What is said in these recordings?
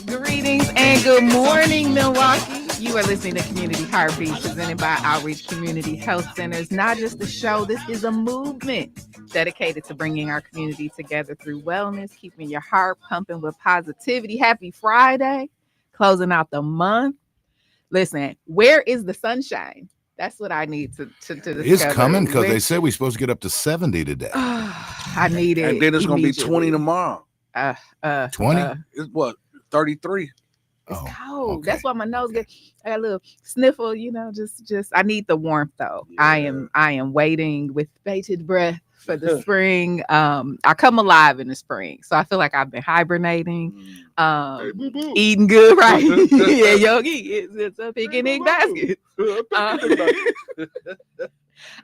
Greetings and good morning, Milwaukee. You are listening to Community Heartbeat, presented by Outreach Community Health Centers. Not just a show, this is a movement dedicated to bringing our community together through wellness, keeping your heart pumping with positivity. Happy Friday, closing out the month. Listen, where is the sunshine? That's what I need to discover. It's coming because they said we're supposed to get up to 70 today. I need it. And then it's going to be 20 tomorrow. 20? It's what, 33? It's Oh, cold. okay. That's why my nose I got a little sniffle, just I need the warmth though. Yeah. I am waiting with bated breath for the spring. I come alive in the spring. So I feel like I've been hibernating, eating good, right? Yeah, Yogi, it's a picnic basket.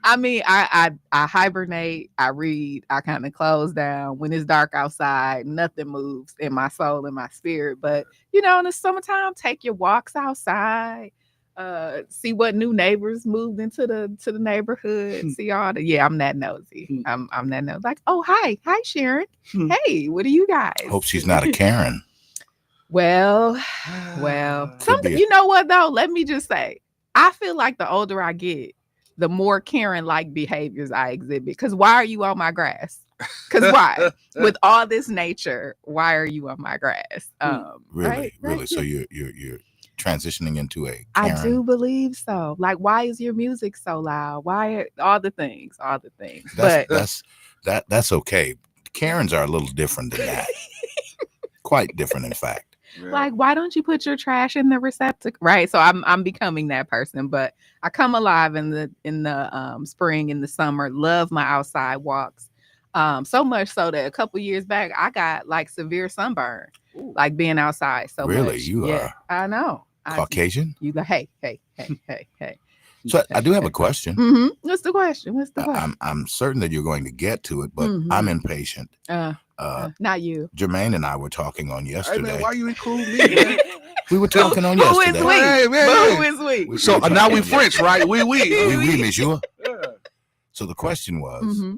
I mean, I hibernate, I read, I kind of close down. When it's dark outside, nothing moves in my soul and my spirit. But in the summertime, take your walks outside, see what new neighbors moved into the neighborhood, see all the I'm that nosy. I'm that nosy. Like, oh hi Sharon. Hey, what are you guys? Hope she's not a Karen. Well, something. You know what though? Let me just say, I feel like the older I get, the more Karen-like behaviors I exhibit. Because why are you on my grass? Because why? With all this nature, why are you on my grass? Really? Right? So you're transitioning into a Karen. I do believe so. Like, why is your music so loud? Why all the things? That's okay. Karens are a little different than that. Quite different, in fact. Like, why don't you put your trash in the receptacle? Right. So I'm becoming that person, but I come alive in the spring, in the summer, love my outside walks. So much so that a couple years back, I got like severe sunburn, like being outside. So really, much. you are. I know. Caucasian? You go, hey. So I do have a question. Mm-hmm. What's the question? I'm certain that you're going to get to it, but I'm impatient. Not you. Jermaine and I were talking on yesterday. Hey man, why you include me, man? We were talking on yesterday. Who is we? Hey, man. Who is we? So now we French, right? We. Oui, monsieur. Yeah. So the question was,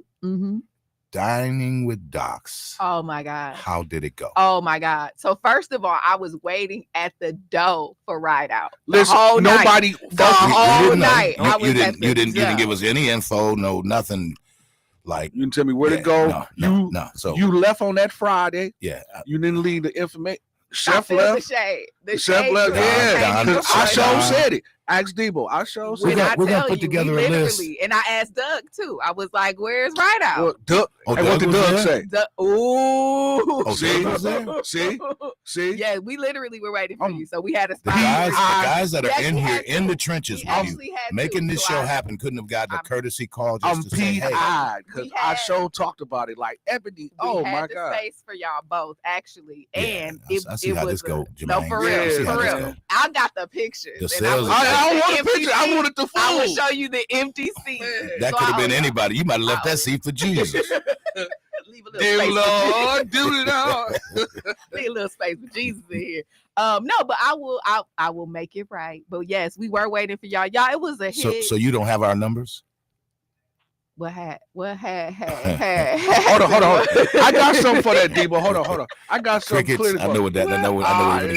dining with docs. Oh my God. How did it go? Oh my God. So first of all, I was waiting at the door for Ride Out. Listen, nobody. The whole night. You didn't give us any info. No, nothing. Like, you didn't tell me where to go. No. So you left on that Friday. Yeah. You didn't leave the information. Chef left. The chef left. Yeah. I sure said it. Ask Debo. I sure said it. We're gonna put together a list. And I asked Doug too. I was like, "Where's Ride Out?" Well, Doug. And what did Doug say? See. Yeah, we literally were waiting for you, so we had a spot. The guys that are in here in the trenches with you, making this show happen, couldn't have gotten a courtesy call just to say, "Hey." Because I sure talked about it. Like Ebony. Oh my God. Space for y'all both, actually, and I see how this go. No, for real. I got the pictures. The sales. I don't want a picture. I wanted the food. I will show you the empty seat. That could have been anybody. You might have left that seat for Jesus. Leave a little space. Lord, do it all. Leave a little space for Jesus in here. No, but I will make it right. But yes, we were waiting for y'all. Y'all, it was a hit. So you don't have our numbers? What had? Hold on. I got something for that, Debo. Hold on. I got something. Crickets. I know what that. I know where you're going.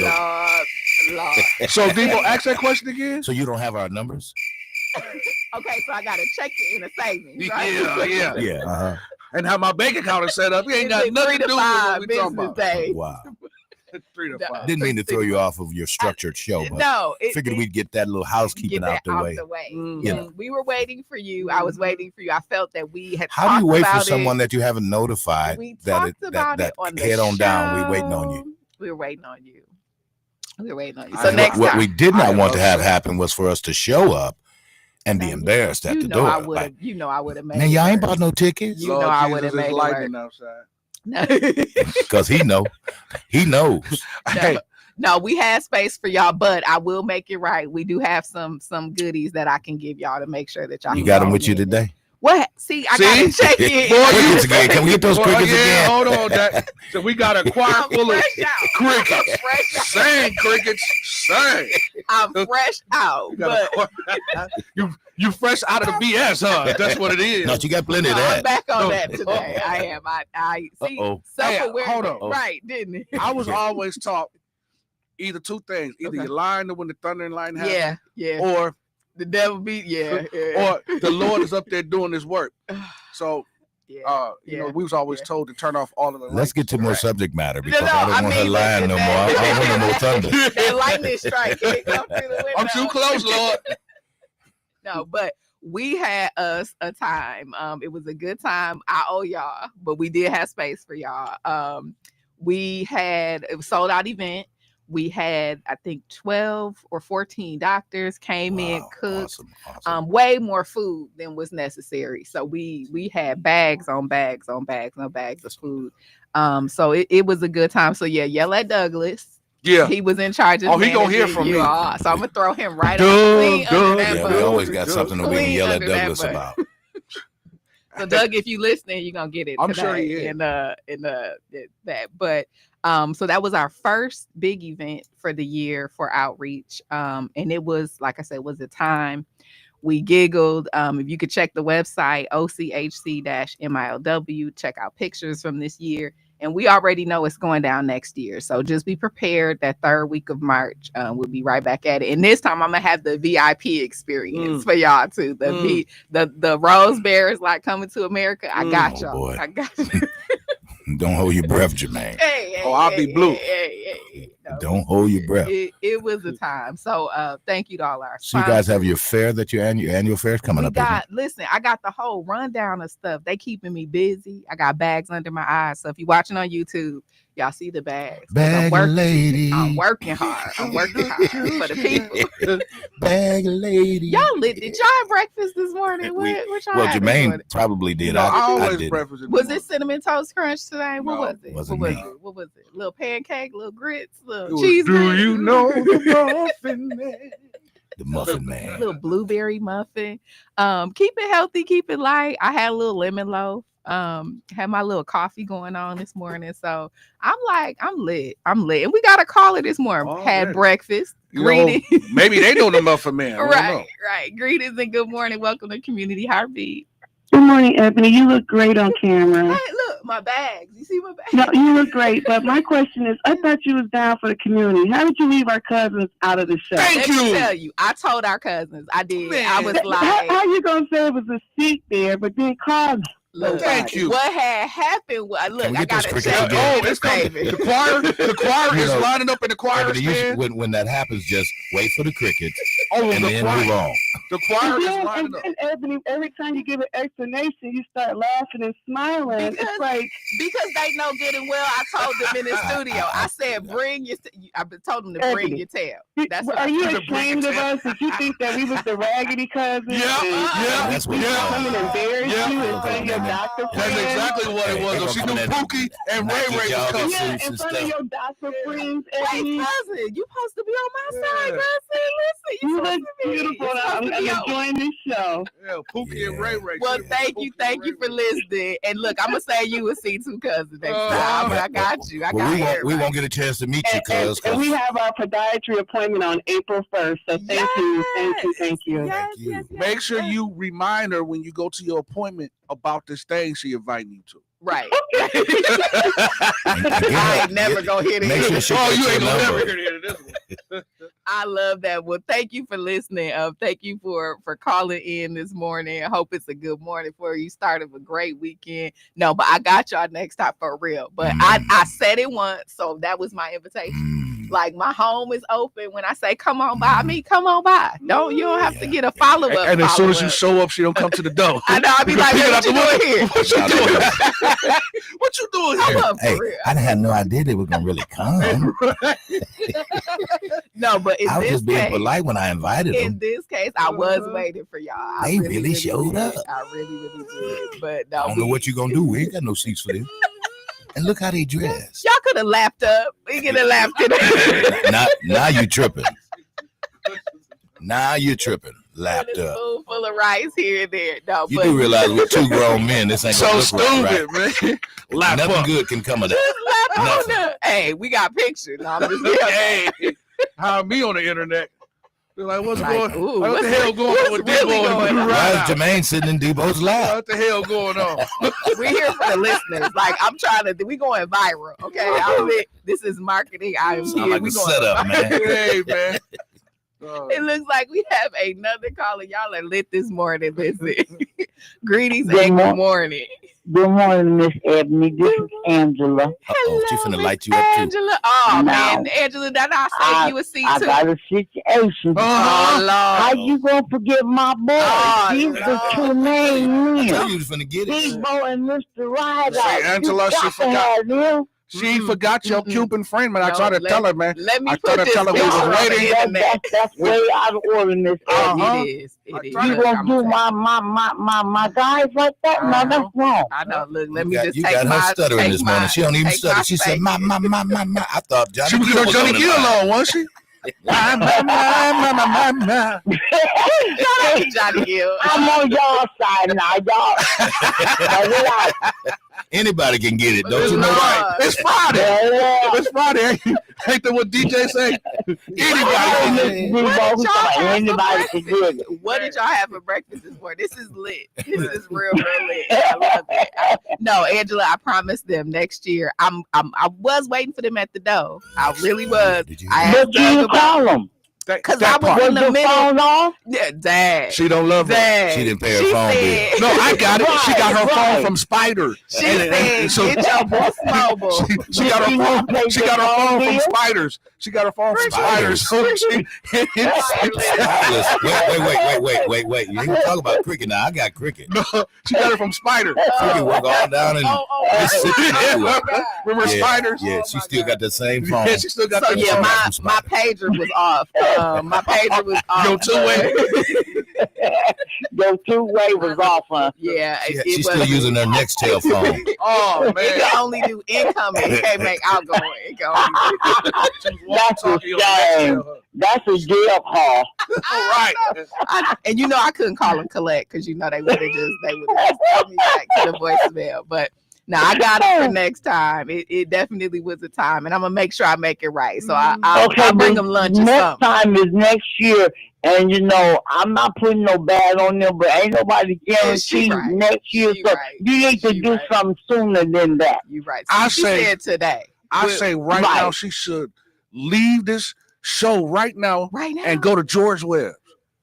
Lord. So Debo, ask that question again. So you don't have our numbers? Okay, so I gotta check it in a savings. Right? Yeah. And how my bank account is set up, you ain't got nothing to do with what we talking about. Days. Wow. 3 to 5. Didn't mean to throw you off of your structured show, but figured we'd get that little housekeeping out the way. We were waiting for you. I was waiting for you. I felt that we had. How do you wait for someone that you haven't notified that head on down? We're waiting on you. We're waiting on you. So next what we did not want to have happen was for us to show up and be embarrassed at the door. I would have made. Man, y'all ain't bought no tickets. You know I would have made it work. Because he knows. No, we had space for y'all, but I will make it right. We do have some goodies that I can give y'all to make sure that y'all. You got them with you today? What? See, I gotta check it. Crickets again. Can we get those crickets again? Hold on, so we got a choir full of crickets. Sing, crickets, sing. I'm fresh out, but you fresh out of the BS, huh? That's what it is. No, you got plenty of that. I'm back on that today. I am. I see. Self-awareness, hold on. right? Didn't it? I was always taught either two things: either you're lying when the thunder and lightning happen, or the devil be, or the Lord is up there doing His work. So. You know, we was always told to turn off all of the lights. Let's get to more subject matter because I don't want her lying no more. I don't want no more thunder. That lightning strike can't come through the window. I'm too close, Lord. No, but we had us a time. It was a good time. I owe y'all, but we did have space for y'all. We had a sold out event. We had, I think, 12 or 14 doctors came in, cooked, awesome. Way more food than was necessary. So we had bags on bags on bags on bags of food. So it was a good time. So yell at Douglas. Yeah, he was in charge of. He gonna hear from me. So I'm gonna throw him right on under that bus. We always got something that we can yell at Douglas about. So Doug, if you listening, you're gonna get it. I'm sure he is. In that, but. So that was our first big event for the year for outreach. And it was, like I said, was a time we giggled. If you could check the website, OCHC-MILW, check out pictures from this year. And we already know it's going down next year. So just be prepared. That third week of March, we'll be right back at it. And this time I'm gonna have the VIP experience for y'all too. The Rose Bears like coming to America. I got y'all. Boy. I got you. Don't hold your breath, Jermaine. I'll be blue. No, Don't hold your breath. It was a time. So thank you to all our sponsors. So you guys have your fair that your annual fair is coming up. Listen, I got the whole rundown of stuff. They keeping me busy. I got bags under my eyes. So if you're watching on YouTube, y'all see the bags. Bag lady. I'm working hard. I'm working hard for the people. Bag lady. Y'all lit. Did y'all have breakfast this morning? What y'all well, had Jermaine probably did. No, I always I did. breakfast. Was it Cinnamon Toast Crunch today? What was it? Wasn't What me. was it? What was it? Little pancake, little grits, little Do cheese. you know the muffin man? The muffin man. Little blueberry muffin. Keep it healthy, keep it light. I had a little lemon loaf. Had my little coffee going on this morning. So I'm lit. And we got a caller this morning. Had breakfast. Greetings. Maybe they know the muffin man. Right. Greetings and good morning. Welcome to Community Heartbeat. Good morning, Ebony. You look great on camera. Hey, look, my bags. You see my bags? No, you look great. But my question is, I thought you was down for the community. How did you leave our cousins out of the show? Let me tell you, I told our cousins. I did. Man. I was like, how you gonna say it was a seat there, but then call me? Look, thank you. What had happened was, look, I got to check. It's David. The choir is lining up in the choir stand. When that happens, just wait for the crickets and then move on. The choir is lining up. And Ebony, every time you give an explanation, you start laughing and smiling. It's like because they know good and well. I told them in the studio. I said, bring your. I told them to bring your tail. That's are you ashamed of us? Did you think that we was the raggedy cousins? Yeah. That's what come and embarrass you and say your doctor friends. That's exactly what it was. So she knew Pookie and Ray was coming. Yeah, in front of your doctor friends. Hey, cousin, you supposed to be on my side, cousin. Listen, you look beautiful. I'm enjoying this show. Yeah, Pookie and Ray. Well, thank you for listening. And look, I'm gonna say you will see two cousins next time. I got you. We won't get a chance to meet you, cuz. And we have our podiatry appointment on April 1st. So thank you. Yes. Make sure you remind her when you go to your appointment about this thing she inviting you to. Right. I ain't never gonna hit it. You ain't gonna never hear this one. I love that. Well, thank you for listening. Thank you for calling in this morning. I hope it's a good morning for you. Started a great weekend. No, but I got y'all next time for real. But I said it once, so that was my invitation. Like my home is open. When I say come on by me, come on by. You don't have to get a follow-up. And as soon as you show up, she don't come to the door. I know. I'll be like, what you doing here? What you doing? What you doing here? Hey, I didn't have no idea they were gonna really come. No, but I was just being polite when I invited them. In this case, I was waiting for y'all. They really showed up. I really did. But no, I don't know what you gonna do. We ain't got no seats for them. And look how they dress. Y'all could have lapped up. We could have lapped it. Now you tripping. Now you're tripping. Lapped up. Spoonful of rice here and there. No, you do realize we're two grown men. This ain't so stupid, right. Man. Nothing good can come of that. Hey, we got pictures. No, I'm just hey, hire me on the internet. They're like, what's Like, going? ooh, Like, what the what's hell going on with really Debo? going on? Why is Jermaine sitting in Debo's lap? What the hell going on? We're here for the listeners. Like, I'm trying to. We going viral. Okay, this is marketing. I am Sound here. like We a going setup, man. Hey, man. It looks like we have another caller. Y'all are lit this morning. Listen, greetings Good and mor- good morning. Good morning, Miss Ebony. This is Angela. Uh-oh, she's finna Miss light you up too. Angela. Oh Now, man, Angela, that I saved you a seat I too. got a situation. Oh Lord. How you gonna forget my boy? Oh, These Lord. the two main I told men. you was finna get it. Debo and Mr. Rider. See, Angela, she forgot. She forgot your Cuban friend, man. I tried to tell her, man. Let me I put tried to this tell her we picture was on the waiting. internet. That's way out of order, Miss Ebony. It is. It is. You gonna do my guys like that? No, that's wrong. I know. Look, let You me got, just you take got my her stuttering this morning. She don't even take stutter. my She said, space. my. I thought Johnny She was Gill going was Johnny on the Gill line. on, wasn't she? Shout out to Johnny Gill. I'm on y'all side now, y'all. Anybody can get it, don't you know Right. that? It's Friday. Yeah. It's Friday. Ain't that what DJ say? Anybody can Anybody can get it. What did y'all have for breakfast this morning? This is lit. This is real lit. I love it. No, Angela, I promised them next year. I was waiting for them at the door. I really was. Did you? I But asked you Doug didn't about call them. because I was Was in the your middle. phone off? Yeah, Dad. She don't love her. Dad. She didn't pay her phone bill. No, I got it. She got her phone Right. from Spider. She said, so- get your Boost Mobile. She got her phone. She got her phone from Spiders. She got her phone from Spiders. Wait. You ain't gonna talk about cricket now. I got cricket. No, she got it from Spider. Cricket work all down in Mississippi. Remember Yeah, Spiders? yeah, she still got the same phone. Yeah, she still got So that yeah, phone. my pager was off. My pager was off. Yo, two-way. Your two-way was off, huh? Yeah, She's still using her Nextel phone. Oh It man, can only do incoming. It can't make outgoing. It can only That's a shame. That's a jail call. All right. and you know I couldn't call them collect because you know they would have sent me back to the voicemail. But now I got it for next time. It definitely was a time, and I'm gonna make sure I make it right. So I'll bring them lunch or next something. time is next year, and you know I'm not putting no bad on them, but ain't nobody guarantee right. next year. She So right. you need to She do right. something sooner than that. You right. I She say- said today. I say right now she should leave this show right now Right now. and go to George Webb.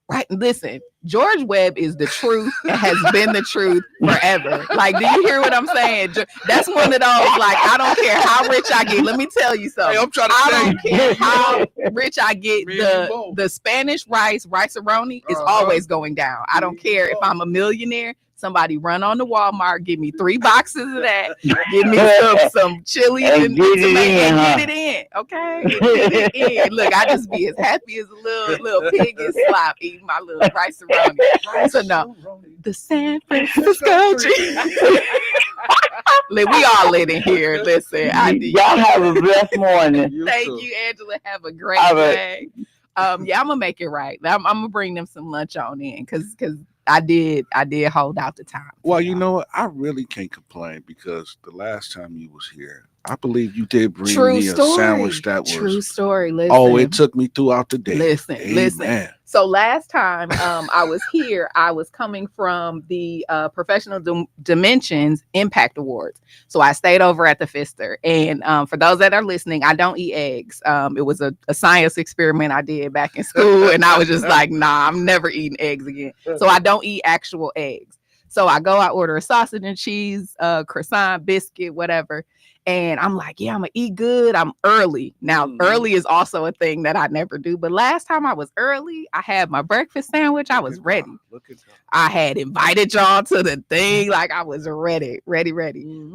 Right. Listen, George Webb is the truth and has been the truth forever. Like, do you hear what I'm saying? That's one of those, like, I don't care how rich I get. Let me tell you something. Hey, I'm trying to I say. don't care how rich I get. Me and you both. The Spanish rice-a-roni is always going down. I don't care if I'm a millionaire. Somebody run on the Walmart, give me 3 boxes of that. Give me some chili and get it in, huh? get it in. Okay? Get it in. Look, I just be as happy as a little pig in slop eating my little rice-a-roni. So no, the San Francisco cheese. Look, we all lit in here. Listen, Y'all have a blessed morning. Thank you, Angela. Have a great All right. day. Yeah, I'm gonna make it right. I'm gonna bring them some lunch on in because I did hold out the time. Well, you know what? I really can't complain because the last time you was here, I believe you did bring me a sandwich that was true story. Listen, oh, it took me throughout the day. Listen. So last time I was here, I was coming from the Professional Dimensions Impact Awards. So I stayed over at the Pfister. And for those that are listening, I don't eat eggs. It was a science experiment I did back in school. And I was just like, nah, I'm never eating eggs again. So I don't eat actual eggs. So I order a sausage and cheese, croissant, biscuit, whatever. And I'm like, yeah, I'm gonna eat good. I'm early. Now, early is also a thing that I never do. But last time I was early, I had my breakfast sandwich. I was ready. I had invited y'all to the thing. Like I was ready.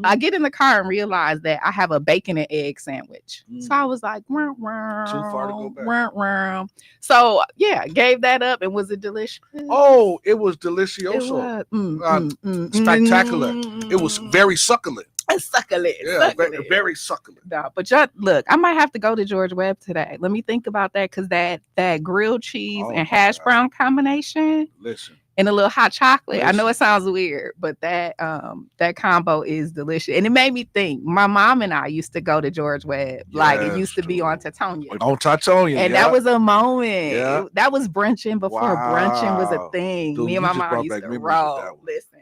I get in the car and realize that I have a bacon and egg sandwich. So I was like, wah, wah, Too far to go back. wah, wah. So yeah, gave that up. And was it delicious? Oh, it was It delicioso. was, Spectacular. It was very succulent. succulent. Yeah, succulent. very succulent. No, but y'all, look, I might have to go to George Webb today. Let me think about that because that grilled cheese Oh, and hash my God. brown combination, Listen, and a little hot chocolate. I know it sounds weird, but that combo is delicious. And it made me think, my mom and I used to go to George Webb. Like, it used to be on Tatonia. On Tatonia. And that was a moment. Yeah. That was brunching before brunching was a thing. Dude, me and my mom used to roll. Listen.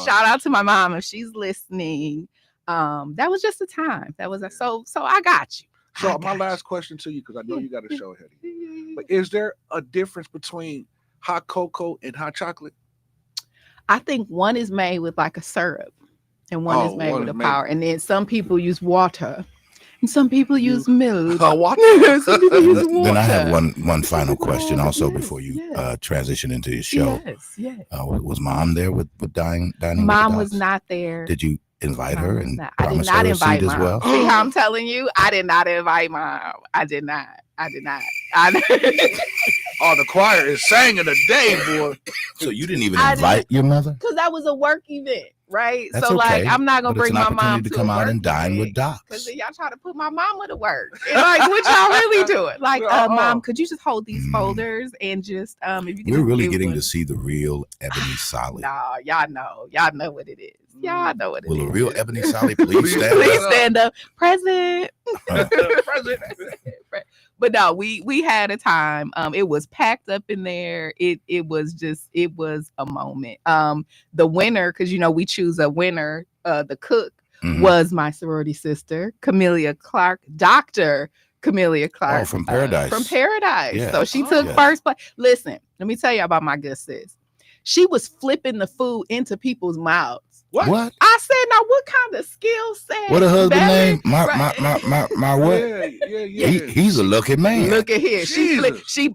Shout out to my mom if she's listening. That was just a time. That was so I got you. So my last question to you, because I know you got a show ahead of you. But is there a difference between hot cocoa and hot chocolate? I think one is made with like a syrup and one is made with a powder. And then some people use water and some people use milk. Water. Some people use water. Then I have one final question also before you transition into your show. Yes. Was mom there with dining? Mom was not there. Did you invite her and promise her a seat mom. as well? See how I'm telling you? I did not invite mom. I did not. Oh, the choir is singing today, boy. So you didn't even invite your mother? Because that was a work event, right? That's so okay, like, I'm not gonna bring my mom to come out and dine with Docs. Because then y'all try to put my mama to work. And like, what y'all really doing? Like, mom, could you just hold these folders and just if you can we're really getting to see the real Ebony SsALI. No, y'all know what it is. Y'all know what it is. Will a real Ebony SsALI please stand up? Please stand up. Present. But no, we had a time. It was packed up in there. It was a moment. The winner, because we choose a winner, the cook was my sorority sister, Camellia Clark, Dr. Camellia Clark. Oh, from Paradise. Yeah. So she took first place. Listen, let me tell you about my good sis. She was flipping the food into people's mouths. What? I said, now what kind of skill set? What a husband name? My what? Yeah. He's a lucky man. Look at here. She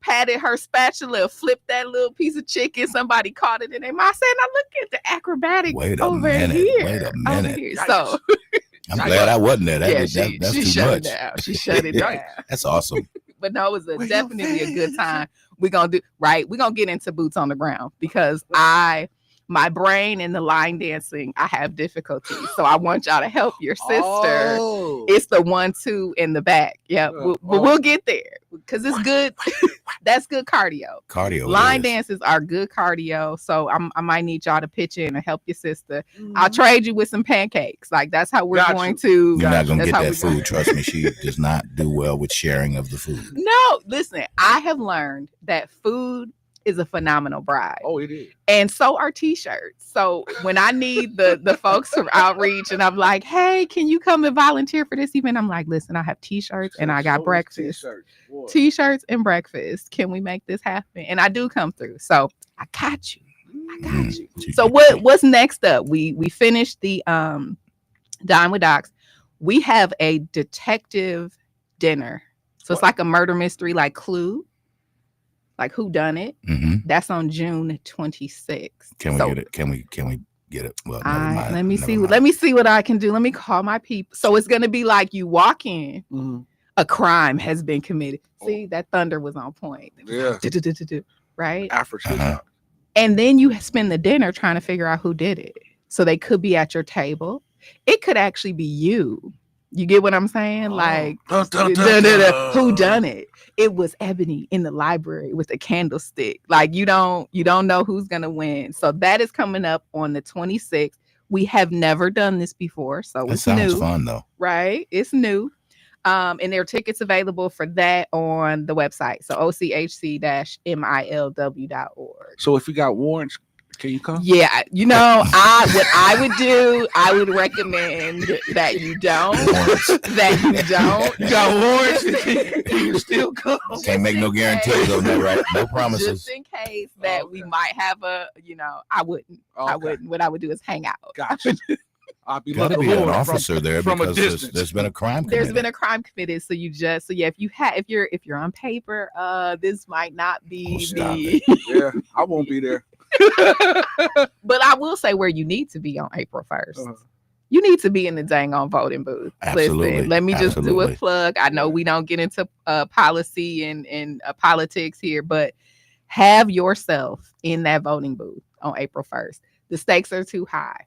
patted her spatula, flipped that little piece of chicken. Somebody caught it in their mouth. I said, now look at the acrobatics over here. Wait a minute. So I'm glad I wasn't there. That's too much. She shut it down. That's awesome. But no, it was definitely a good time. We're gonna get into boots on the ground because my brain and the line dancing, I have difficulty. So I want y'all to help your sister. It's the 1, 2 in the back. Yeah, we'll get there because it's good. That's good cardio. Line dances are good cardio. So I might need y'all to pitch in and help your sister. I'll trade you with some pancakes. Like that's how we're going to. You're not gonna get that food. Trust me, she does not do well with sharing of the food. No, listen, I have learned that food is a phenomenal bribe. Oh, it is. And so are t-shirts. So when I need the folks from outreach and I'm like, hey, can you come and volunteer for this event? I'm like, listen, I have t-shirts and I got breakfast. T-shirts and breakfast. Can we make this happen? And I do come through. So I got you. So what's next up? We finished the Dine with Docs. We have a detective dinner. So it's like a murder mystery, like Clue. Like who done it? That's on June 26th. Can we get it? Can we get it? Well, let me see what I can do. Let me call my people. So it's gonna be like you walk in, a crime has been committed. See, that thunder was on point. Yeah. Right? African. And then you spend the dinner trying to figure out who did it. So they could be at your table. It could actually be you. You get what I'm saying? Like, who done it? It was Ebony in the library with a candlestick. Like, you don't know who's gonna win. So that is coming up on the 26th. We have never done this before, so it's new. Sounds fun though, right? It's new. And there are tickets available for that on the website. So ochc-milw.org. So if you got warrants, can you come? Yeah, what I would do, I would recommend that you don't. You got warrants. You still come. Can't make no guarantees on that, right? No promises. Just in case that we might have I wouldn't. Okay. I wouldn't. What I would do is hang out. Gotcha. I'll be gotta be an officer there because there's been a crime committed. There's been a crime committed. So if you're on paper, this might not be Yeah, I won't be there. But I will say where you need to be on April 1st. You need to be in the dang on voting booth. Absolutely. Listen, let me just do a plug. I know we don't get into policy and politics here, but have yourself in that voting booth on April 1st. The stakes are too high.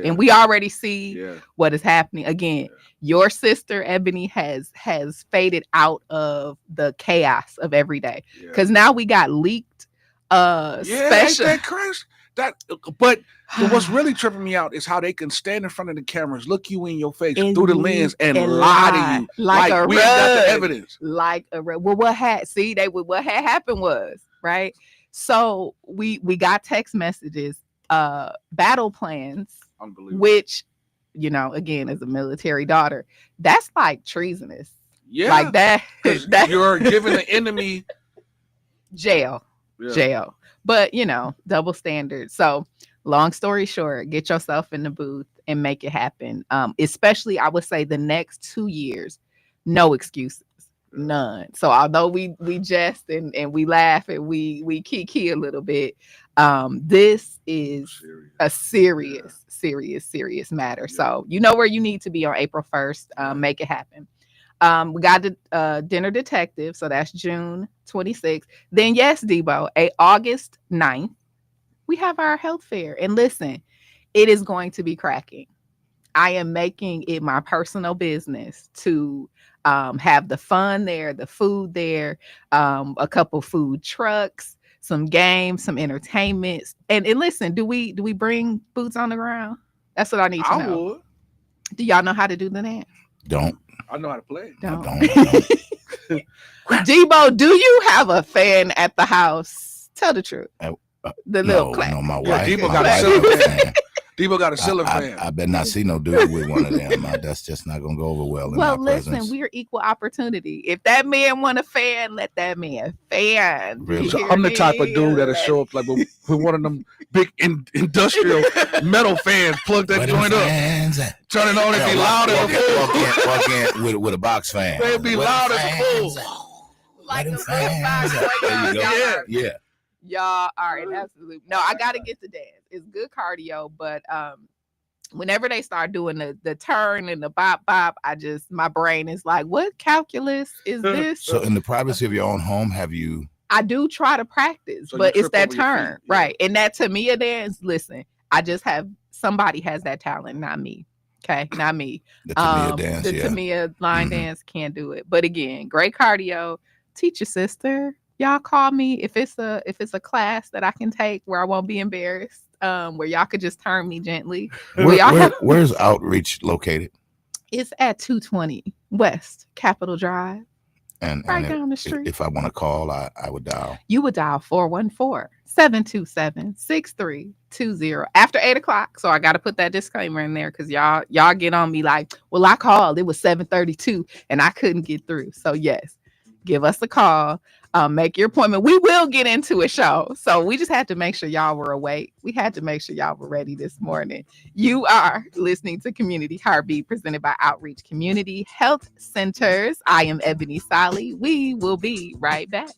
And we already see what is happening. Again, your sister Ebony has faded out of the chaos of every day because now we got leaked Yeah, ain't special. that crazy? But what's really tripping me out is how they can stand in front of the cameras, look you in your face through the lens, and lie to you like a we ain't got the rug. evidence. Like a rug. Well, what had happened was, right? So we got text messages, battle plans, Unbelievable. which, again, as a military daughter, that's like treasonous. Yeah, Like that. because you're giving the enemy jail. Yeah. Jail. But double standard. So long story short, get yourself in the booth and make it happen. Especially, I would say, the next 2 years, no excuses. None. So although we jest and we laugh and we kiki a little bit, this is a serious matter. So you know where you need to be on April 1st. Make it happen. We got the Dinner Detective, so that's June 26th. Then yes, Debo, August 9th, we have our health fair. And listen, it is going to be cracking. I am making it my personal business to have the fun there, the food there, a couple food trucks, some games, some entertainment. And listen, do we bring boots on the ground? That's what I need to know. I would. Do y'all know how to do the dance? Don't. I know how to play. Don't. I don't. Debo, do you have a fan at the house? Tell the truth. The little clap. No, my Yeah, wife. Debo my got a wife ceiling is a fan. fan. Debo got a ceiling fan. I better not see no dude with one of them. That's just not gonna go over well. In Well, my listen, presence. we're equal opportunity. If that man want a fan, let that man fan. Really? So I'm the type of dude that'll show up like with one of them big industrial metal fans, plug that joint up, turn it on, and be loud as a fool. Walk in with a box fan. They'll be loud as a fool. Like a big box. There you go. Yeah. Y'all are an absolute. No, I gotta get to dance. It's good cardio, but whenever they start doing the turn and the bop, my brain is like, what calculus is this? So in the privacy of your own home, have you? I do try to practice, So but you it's that trip over your turn, feet, yeah. right? And that Tamia dance. Listen, I just have somebody has that talent, not me. Okay, not me. The Tamia dance, the Tamia line dance can't do it. But again, great cardio. Teach your sister. Y'all call me if it's a class that I can take where I won't be embarrassed. Where y'all could just turn me gently. Where's Outreach located? It's at 220 West Capitol Drive. And right down the street. If I want to call, I would dial. You would dial 414-727-6320 after 8:00. So I got to put that disclaimer in there because y'all get on me like, well, I called. It was 7:32 and I couldn't get through. So yes, give us a call. Make your appointment. We will get into a show. So we just had to make sure y'all were awake. We had to make sure y'all were ready this morning. You are listening to Community Heartbeat presented by Outreach Community Health Centers. I am Ebony SsALI. We will be right back.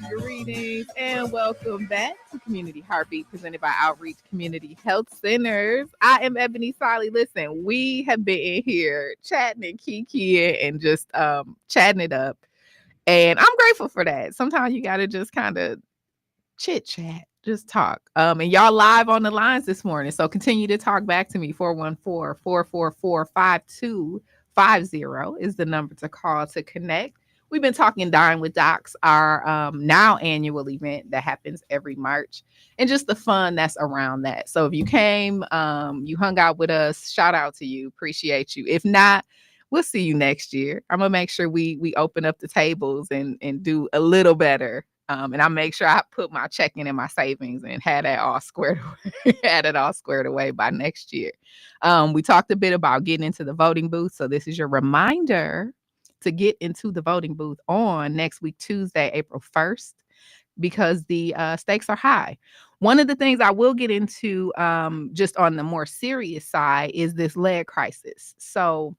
Greetings and welcome back to Community Heartbeat, presented by Outreach Community Health Centers. I am Ebony SsALI. Listen, we have been in here chatting and kikiing and just chatting it up, and I'm grateful for that. Sometimes you gotta just kind of chit chat, just talk. And y'all live on the lines this morning, so continue to talk back to me. 414-444-5250 is the number to call to connect. We've been talking Dine with Docs, our now annual event that happens every March, and just the fun that's around that. So if you came, you hung out with us, shout out to you. Appreciate you. If not, we'll see you next year. I'm gonna make sure we open up the tables and do a little better. And I make sure I put my checking and my savings and had that all squared away, had it all squared away by next year. We talked a bit about getting into the voting booth. So this is your reminder to get into the voting booth on next week, Tuesday, April 1st, because the stakes are high. One of the things I will get into just on the more serious side is this lead crisis. So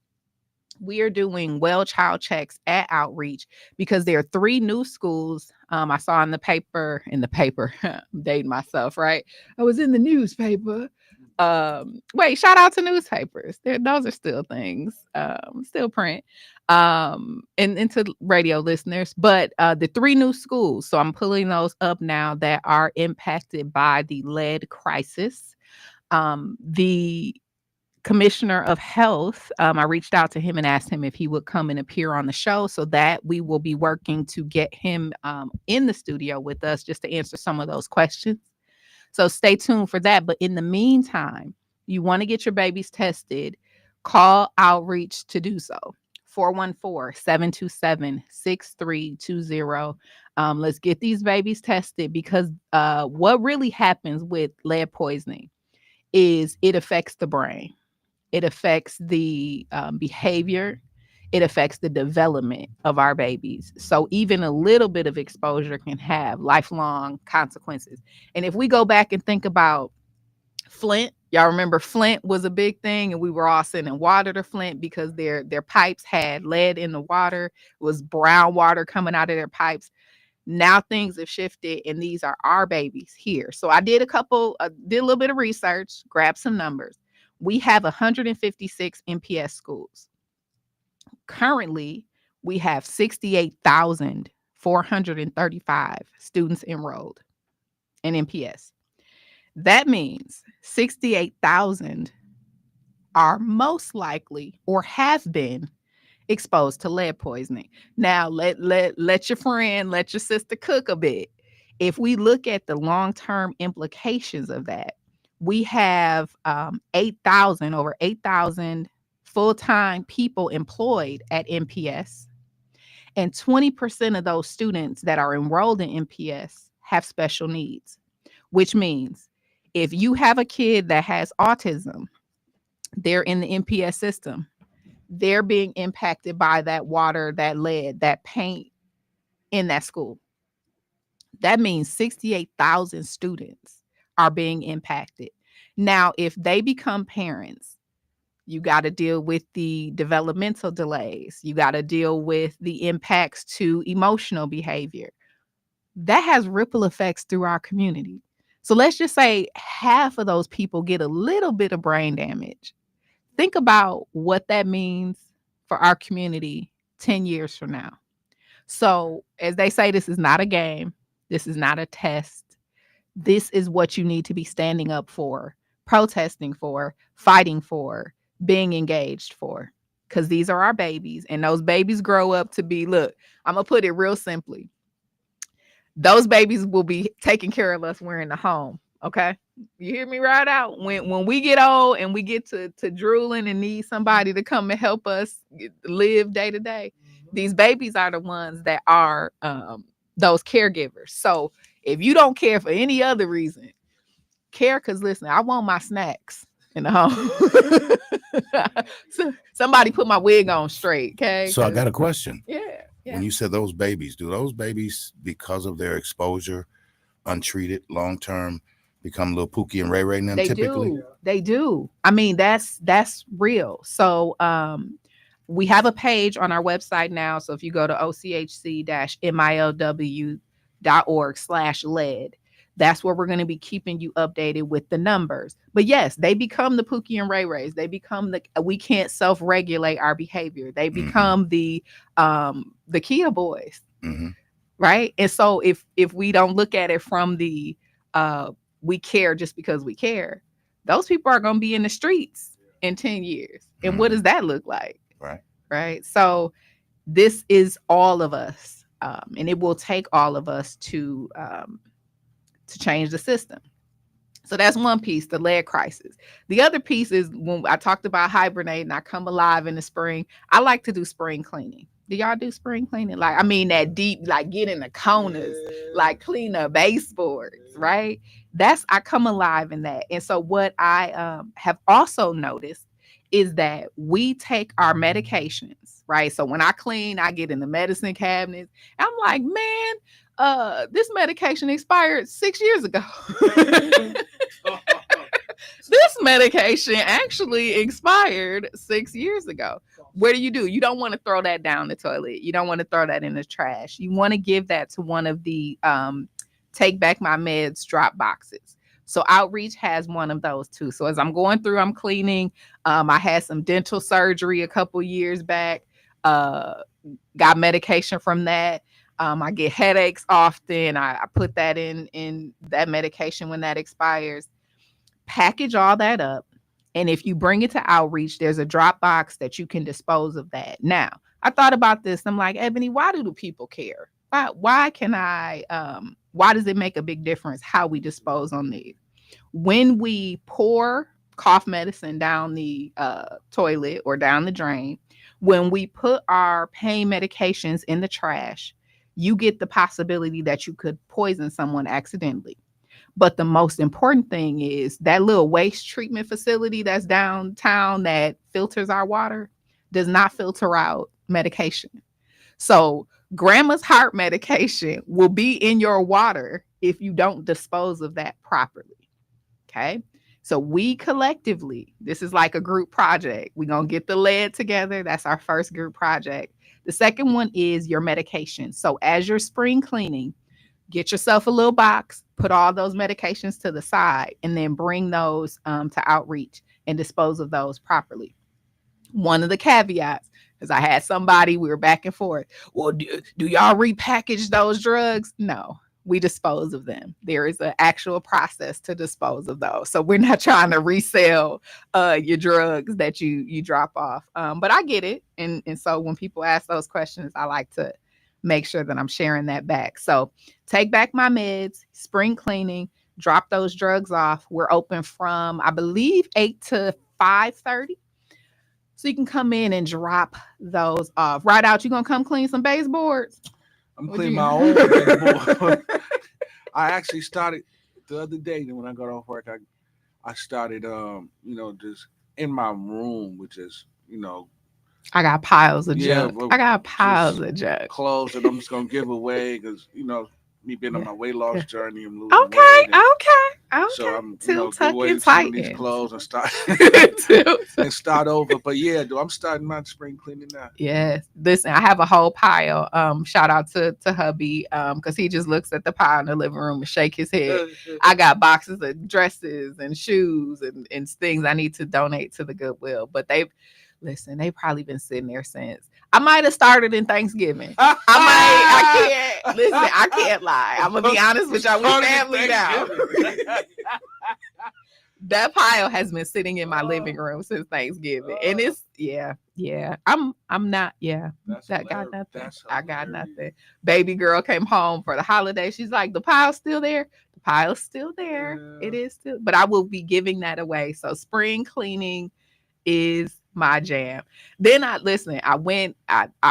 we are doing well child checks at Outreach because there are 3 new schools. I saw in the paper, I'm dating myself, right? I was in the newspaper. Wait, shout out to newspapers. Those are still things, still print, and into radio listeners. But the 3 new schools, so I'm pulling those up now that are impacted by the lead crisis. The Commissioner of Health, I reached out to him and asked him if he would come and appear on the show, so that we will be working to get him in the studio with us just to answer some of those questions. So stay tuned for that. But in the meantime, you want to get your babies tested, call Outreach to do so. 414-727-6320. Let's get these babies tested, because what really happens with lead poisoning is it affects the brain. It affects the behavior. It affects the development of our babies. So even a little bit of exposure can have lifelong consequences. And if we go back and think about Flint, y'all remember Flint was a big thing, and we were all sending water to Flint because their pipes had lead in the water. It was brown water coming out of their pipes. Now things have shifted, and these are our babies here. So I did a little bit of research, grabbed some numbers. We have 156 MPS schools. Currently, we have 68,435 students enrolled in MPS. That means 68,000 are most likely or have been exposed to lead poisoning. Now, let your friend, let your sister cook a bit. If we look at the long-term implications of that, we have over 8,000 full-time people employed at MPS. And 20% of those students that are enrolled in MPS have special needs, which means if you have a kid that has autism, they're in the MPS system. They're being impacted by that water, that lead, that paint in that school. That means 68,000 students are being impacted. Now, if they become parents, you got to deal with the developmental delays. You got to deal with the impacts to emotional behavior. That has ripple effects through our community. So let's just say half of those people get a little bit of brain damage. Think about what that means for our community 10 years from now. So as they say, this is not a game. This is not a test. This is what you need to be standing up for, protesting for, fighting for, being engaged for, because these are our babies, and those babies grow up to be, look, I'm going to put it real simply. Those babies will be taking care of us. We're in the home. Okay. You hear me right out? When we get old and we get to drooling and need somebody to come and help us live day to day, these babies are the ones that are those caregivers. So if you don't care for any other reason, care, because listen, I want my snacks in the home. So, somebody put my wig on straight, okay? So I got a question. Yeah. When you said those babies, do those babies, because of their exposure, untreated, long term, become little Pookie and Ray Ray now? Typically, they do. I mean, that's real. So we have a page on our website now. So if you go to ochc-milw.org/lead, that's where we're going to be keeping you updated with the numbers. But yes, they become the Pookie and Ray Rays. They become we can't self-regulate our behavior. They become the Kia boys. Right. And so if we don't look at it from the we care just because we care, those people are going to be in the streets in 10 years. And what does that look like? Right. So this is all of us. And it will take all of us to change the system. So that's one piece, the lead crisis. The other piece is when I talked about hibernating, I come alive in the spring. I like to do spring cleaning. Do y'all do spring cleaning? Like, I mean, that deep, like get in the corners, like clean up baseboards, right? I come alive in that. And so what I have also noticed is that we take our medications, right? So when I clean, I get in the medicine cabinets. I'm like, man, this medication expired 6 years ago. This medication actually expired 6 years ago. What do? You don't want to throw that down the toilet. You don't want to throw that in the trash. You want to give that to one of the Take Back My Meds drop boxes. So Outreach has one of those too. So as I'm going through, I'm cleaning. I had some dental surgery a couple years back. Got medication from that. I get headaches often. I put that in that medication when that expires. Package all that up. And if you bring it to Outreach, there's a drop box that you can dispose of that. Now, I thought about this. I'm like, Ebony, why do the people care? Why does it make a big difference how we dispose on these? When we pour cough medicine down the toilet or down the drain, when we put our pain medications in the trash, you get the possibility that you could poison someone accidentally. But the most important thing is that little waste treatment facility that's downtown that filters our water does not filter out medication. So grandma's heart medication will be in your water if you don't dispose of that properly. Okay. So we collectively, this is like a group project. We're going to get the lead together. That's our first group project. The second one is your medication. So as you're spring cleaning, get yourself a little box, put all those medications to the side, and then bring those to Outreach and dispose of those properly. One of the caveats, because I had somebody, we were back and forth. Well, do y'all repackage those drugs? No, we dispose of them. There is an actual process to dispose of those. So we're not trying to resell your drugs that you drop off. But I get it. And so when people ask those questions, I like to make sure that I'm sharing that back. So Take Back My Meds, spring cleaning, drop those drugs off. We're open from, I believe, 8 to 5:30. So you can come in and drop those off. Right out, you gonna come clean some baseboards? I'm cleaning my own baseboard. I actually started the other day when I got off work. I started, just in my room, which is, I got piles of junk. I got piles of junk. Clothes that I'm just gonna give away because me being on my weight loss journey, I'm losing okay. weight. So I'm tuck away and some of these tighten. clothes and start over. But yeah, I'm starting my spring cleaning now. Yes. Listen, I have a whole pile. Shout out to hubby, because he just looks at the pile in the living room and shake his head. I got boxes of dresses and shoes and things I need to donate to the Goodwill. But they've probably been sitting there since. I might have started in Thanksgiving. I can't lie. I'm going to be honest with y'all. We family now. That pile has been sitting in my living room since Thanksgiving. And it's, I'm not, that got nothing. I got nothing. Baby girl came home for the holiday. She's like, the pile's still there. The pile's still there. Yeah. It is still, but I will be giving that away. So spring cleaning is my jam. Then I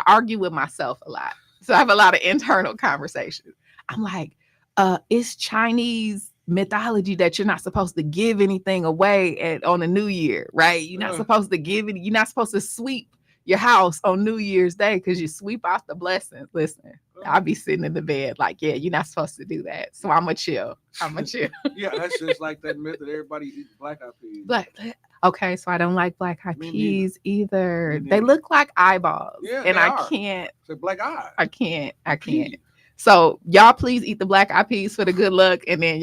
argue with myself a lot. So I have a lot of internal conversations. I'm like, it's Chinese mythology that you're not supposed to give anything away on the New Year, right? You're not supposed to give it. You're not supposed to sweep your house on New Year's Day because you sweep out the blessings. Listen, I'll be sitting in the bed like, yeah, you're not supposed to do that. So I'm a chill. Yeah, that's just like that myth that everybody eats black eyed peas. Okay, so I don't like black eyed peas either. They look like eyeballs. Yeah, and I can't. It's a black eye. I can't. So y'all please eat the black eyed peas for the good luck, and then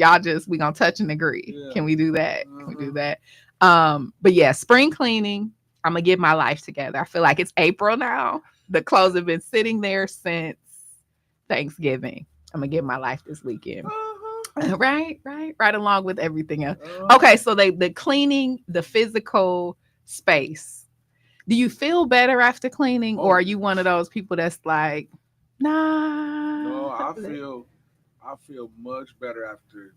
we gonna touch and agree. Yeah. Can we do that? Can we do that? But yeah, spring cleaning. I'm gonna get my life together. I feel like it's April now. The clothes have been sitting there since Thanksgiving. I'm gonna get my life this weekend. Right along with everything else. Okay, so the cleaning, the physical space. Do you feel better after cleaning, or are you one of those people that's like, nah? No, I feel much better after,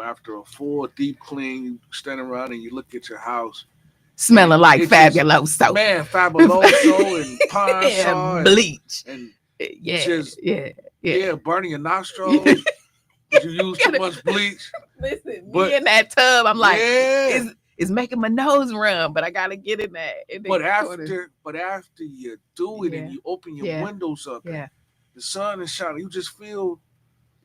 after a full deep clean. You stand around and you look at your house. Smelling like Fabuloso. Man, Fabuloso and Pine Saw and bleach. And yeah, burning your nostrils. You use too much bleach. Listen, me in that tub, I'm like, it's making my nose run, but I gotta get in that. But after you do it and you open your windows up, the sun is shining, you just feel,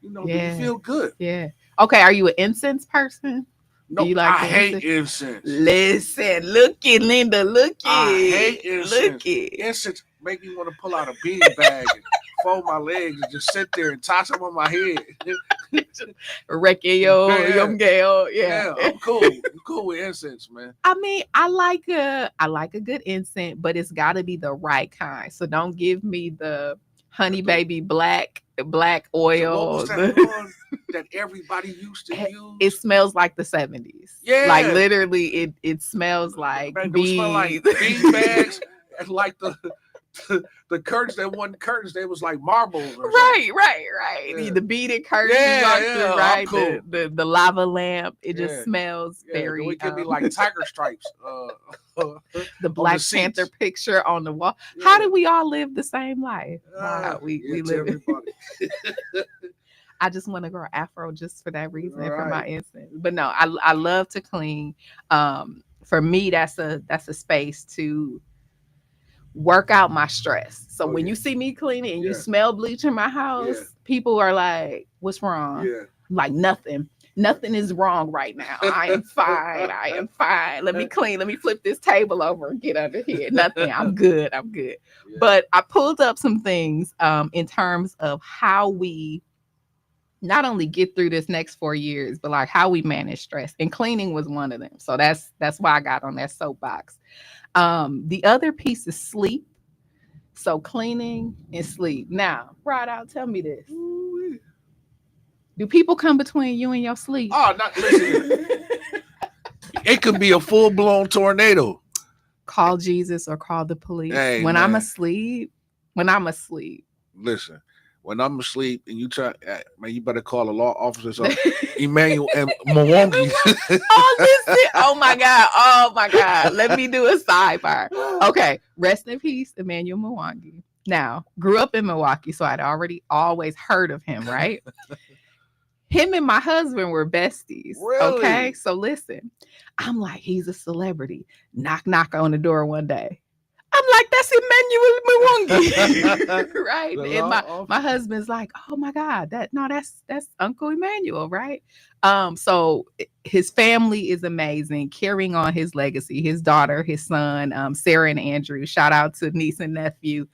you feel good. Yeah. Okay, are you an incense person? No, I hate incense. Listen, look it, Linda. Look it. I hate incense. Look it. Incense make me want to pull out a beanie bag and fold my legs and just sit there and toss them on my head. Wrecking your gale. Yeah, I'm cool. I'm cool with incense, man. I mean, I like a good incense, but it's got to be the right kind. So don't give me the Honey Baby black oil. So what was that one that everybody used to use? It smells like the 70s. Yeah, like literally, it smells like bees. Smell like bean bags and like the curtains that wasn't curtains, they was like marbles. Right. Yeah. The beaded curtains, right? Cool. The lava lamp. It just smells very. It give me like tiger stripes. The Black Panther picture on the wall. Yeah. How do we all live the same life? Wow, we live it. I just want to grow afro just for that reason, for my incense. But no, I love to clean. For me, that's a space to work out my stress. So when you see me cleaning and you smell bleach in my house, people are like, what's wrong? Yeah. Like nothing is wrong right now. I am fine. Let me clean. Let me flip this table over and get under here. Nothing. I'm good. Yeah. But I pulled up some things in terms of how we not only get through this next 4 years, but like how we manage stress. And cleaning was one of them. So that's why I got on that soapbox. The other piece is sleep. So cleaning and sleep. Now, Rod, tell me this. Ooh. Do people come between you and your sleep? Oh, listen. It could be a full-blown tornado. Call Jesus or call the police. Hey, when I'm asleep. Listen. When I'm asleep and you try, man, you better call a law officer. So Emmanuel and Milwaukee. Oh my God. Let me do a sidebar. Okay. Rest in peace, Emmanuel Milwaukee. Now, grew up in Milwaukee, so I'd always heard of him, right? Him and my husband were besties. Really? Okay. So listen, I'm like, he's a celebrity. Knock on the door one day. I'm like, that's Emmanuel Milwaukee, right? And my husband's like, oh my God, that's Uncle Emmanuel, right? So his family is amazing, carrying on his legacy. His daughter, his son, Sarah and Andrew. Shout out to niece and nephew.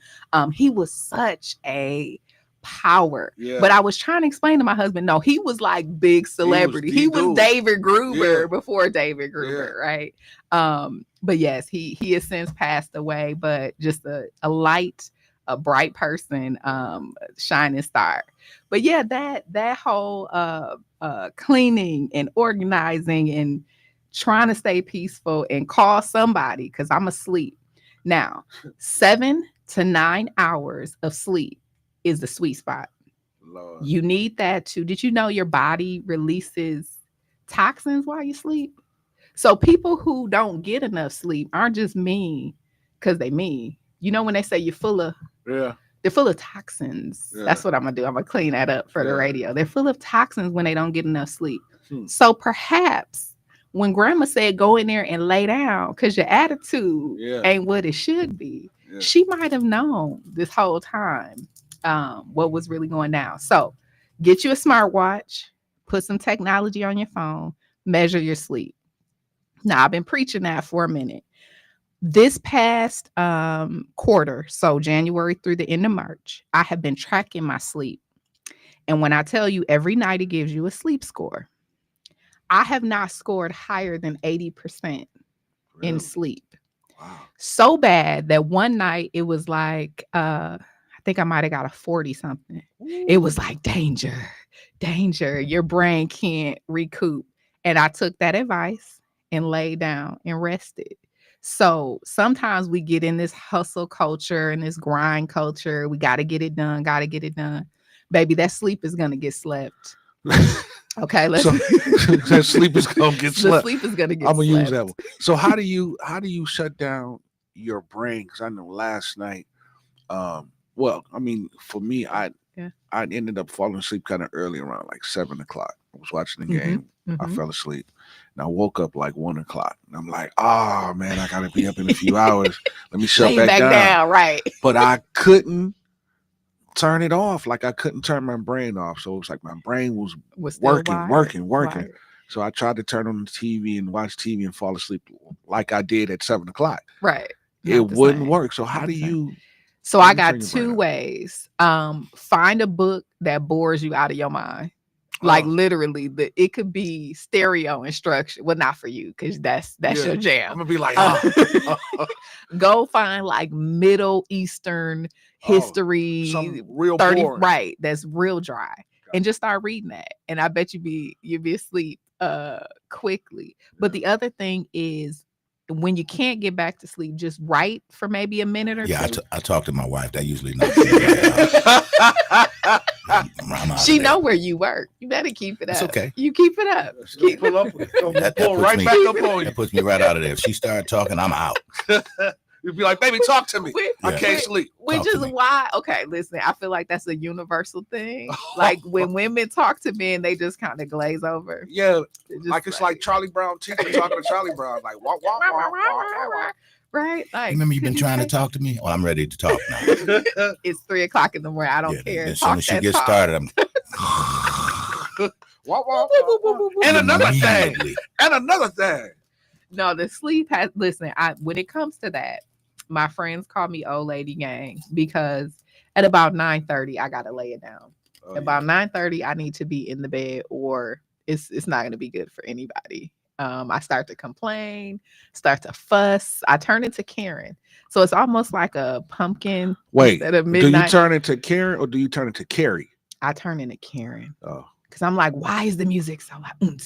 He was such a power. But I was trying to explain to my husband, no, he was like big celebrity. He was David Gruber before David Gruber, right? But yes, he has since passed away, but just a light, a bright person, shining star. But yeah, that whole cleaning and organizing and trying to stay peaceful and call somebody because I'm asleep. Now, 7 to 9 hours of sleep is the sweet spot. Lord. You need that too. Did you know your body releases toxins while you sleep? So people who don't get enough sleep aren't just mean because they mean. You know when they say you're full of Yeah. they're full of toxins. Yeah. That's what I'm gonna do. I'm gonna clean that up for the Yeah. radio. They're full of toxins when they don't get enough sleep. Hmm. So perhaps when grandma said go in there and lay down because your attitude Yeah. ain't what it should be, Yeah. she might have known this whole time what was really going down. So get you a smartwatch, put some technology on your phone, measure your sleep. Now I've been preaching that for a minute. This past quarter, so January through the end of March, I have been tracking my sleep. And when I tell you every night it gives you a sleep score, I have not scored higher than 80% in Really? sleep. Wow. So bad that one night it was like, I think I might have got a 40 something. It was like danger, danger. Your brain can't recoup. And I took that advice and laid down and rested. So sometimes we get in this hustle culture and this grind culture. We got to get it done, got to get it done. Baby, that sleep is going to get slept. Okay, let's So that sleep is gonna get the slept. sleep is going to get I'm gonna slept. use that one. So how do you shut down your brain? Because I know last night, well, I mean, for me, I ended up falling asleep kind of early around like 7 o'clock. I was watching the game. I fell asleep, and I woke up like 1 o'clock, and I'm like, oh man, I gotta be up in a few hours. Let me shut Lay back down. right. But I couldn't turn it off. Like I couldn't turn my brain off. So it was like my brain was still working. wired. So I tried to turn on the TV and watch TV and fall asleep like I did at 7 o'clock. Right. It Not the wouldn't same. work. So how Not do the same. you? So how I do you turn got your brain two off? ways. Find a book that bores you out of your mind. Like literally, it could be stereo instruction. Well, not for you, because that's Yeah. your I'm jam. gonna be like, Go find like Middle Eastern history, some real 30, boring. right? That's real dry. And just start reading that. And I bet you'd be asleep quickly. But the other thing is when you can't get back to sleep, just write for maybe a minute or Yeah, two. I talk to my wife. That usually knocks me out. I'm out She of there. know where you work. You better keep it up. It's okay. You keep it up. She'll pull up, That pull puts right me- back up on you. That puts me right out of there. If she started talking, I'm out. You'd be like, baby, talk to me. I Yeah. can't sleep. Which Talk to is me. why, okay, listen, I feel like that's a universal thing. Like when women talk to men, they just kind of glaze over. Yeah, They're just like it's like Charlie Brown teacher talking to Charlie Brown, like wah, wah, wah, wah, wah. right? Like, Remember you've been could trying to take- talk to me? Well, I'm ready to talk now. It's 3:00 in the morning. I don't Yeah, care. as soon Talk as she that gets talk. started, I'm Wah, wah, wah, wah. And another thing. immediately. And another thing. No, the sleep has. Listen, when it comes to that, my friends call me old lady gang because at about 9:30 I gotta lay it down. Oh, About 9:30 I need to be in the bed, or it's not gonna be good for anybody. I start to complain, start to fuss. I turn into Karen, so it's almost like a pumpkin. Wait, instead of do you midnight, turn into Karen or do you turn into Carrie? I turn into Karen. Oh, Because I'm like, why is the music so loud?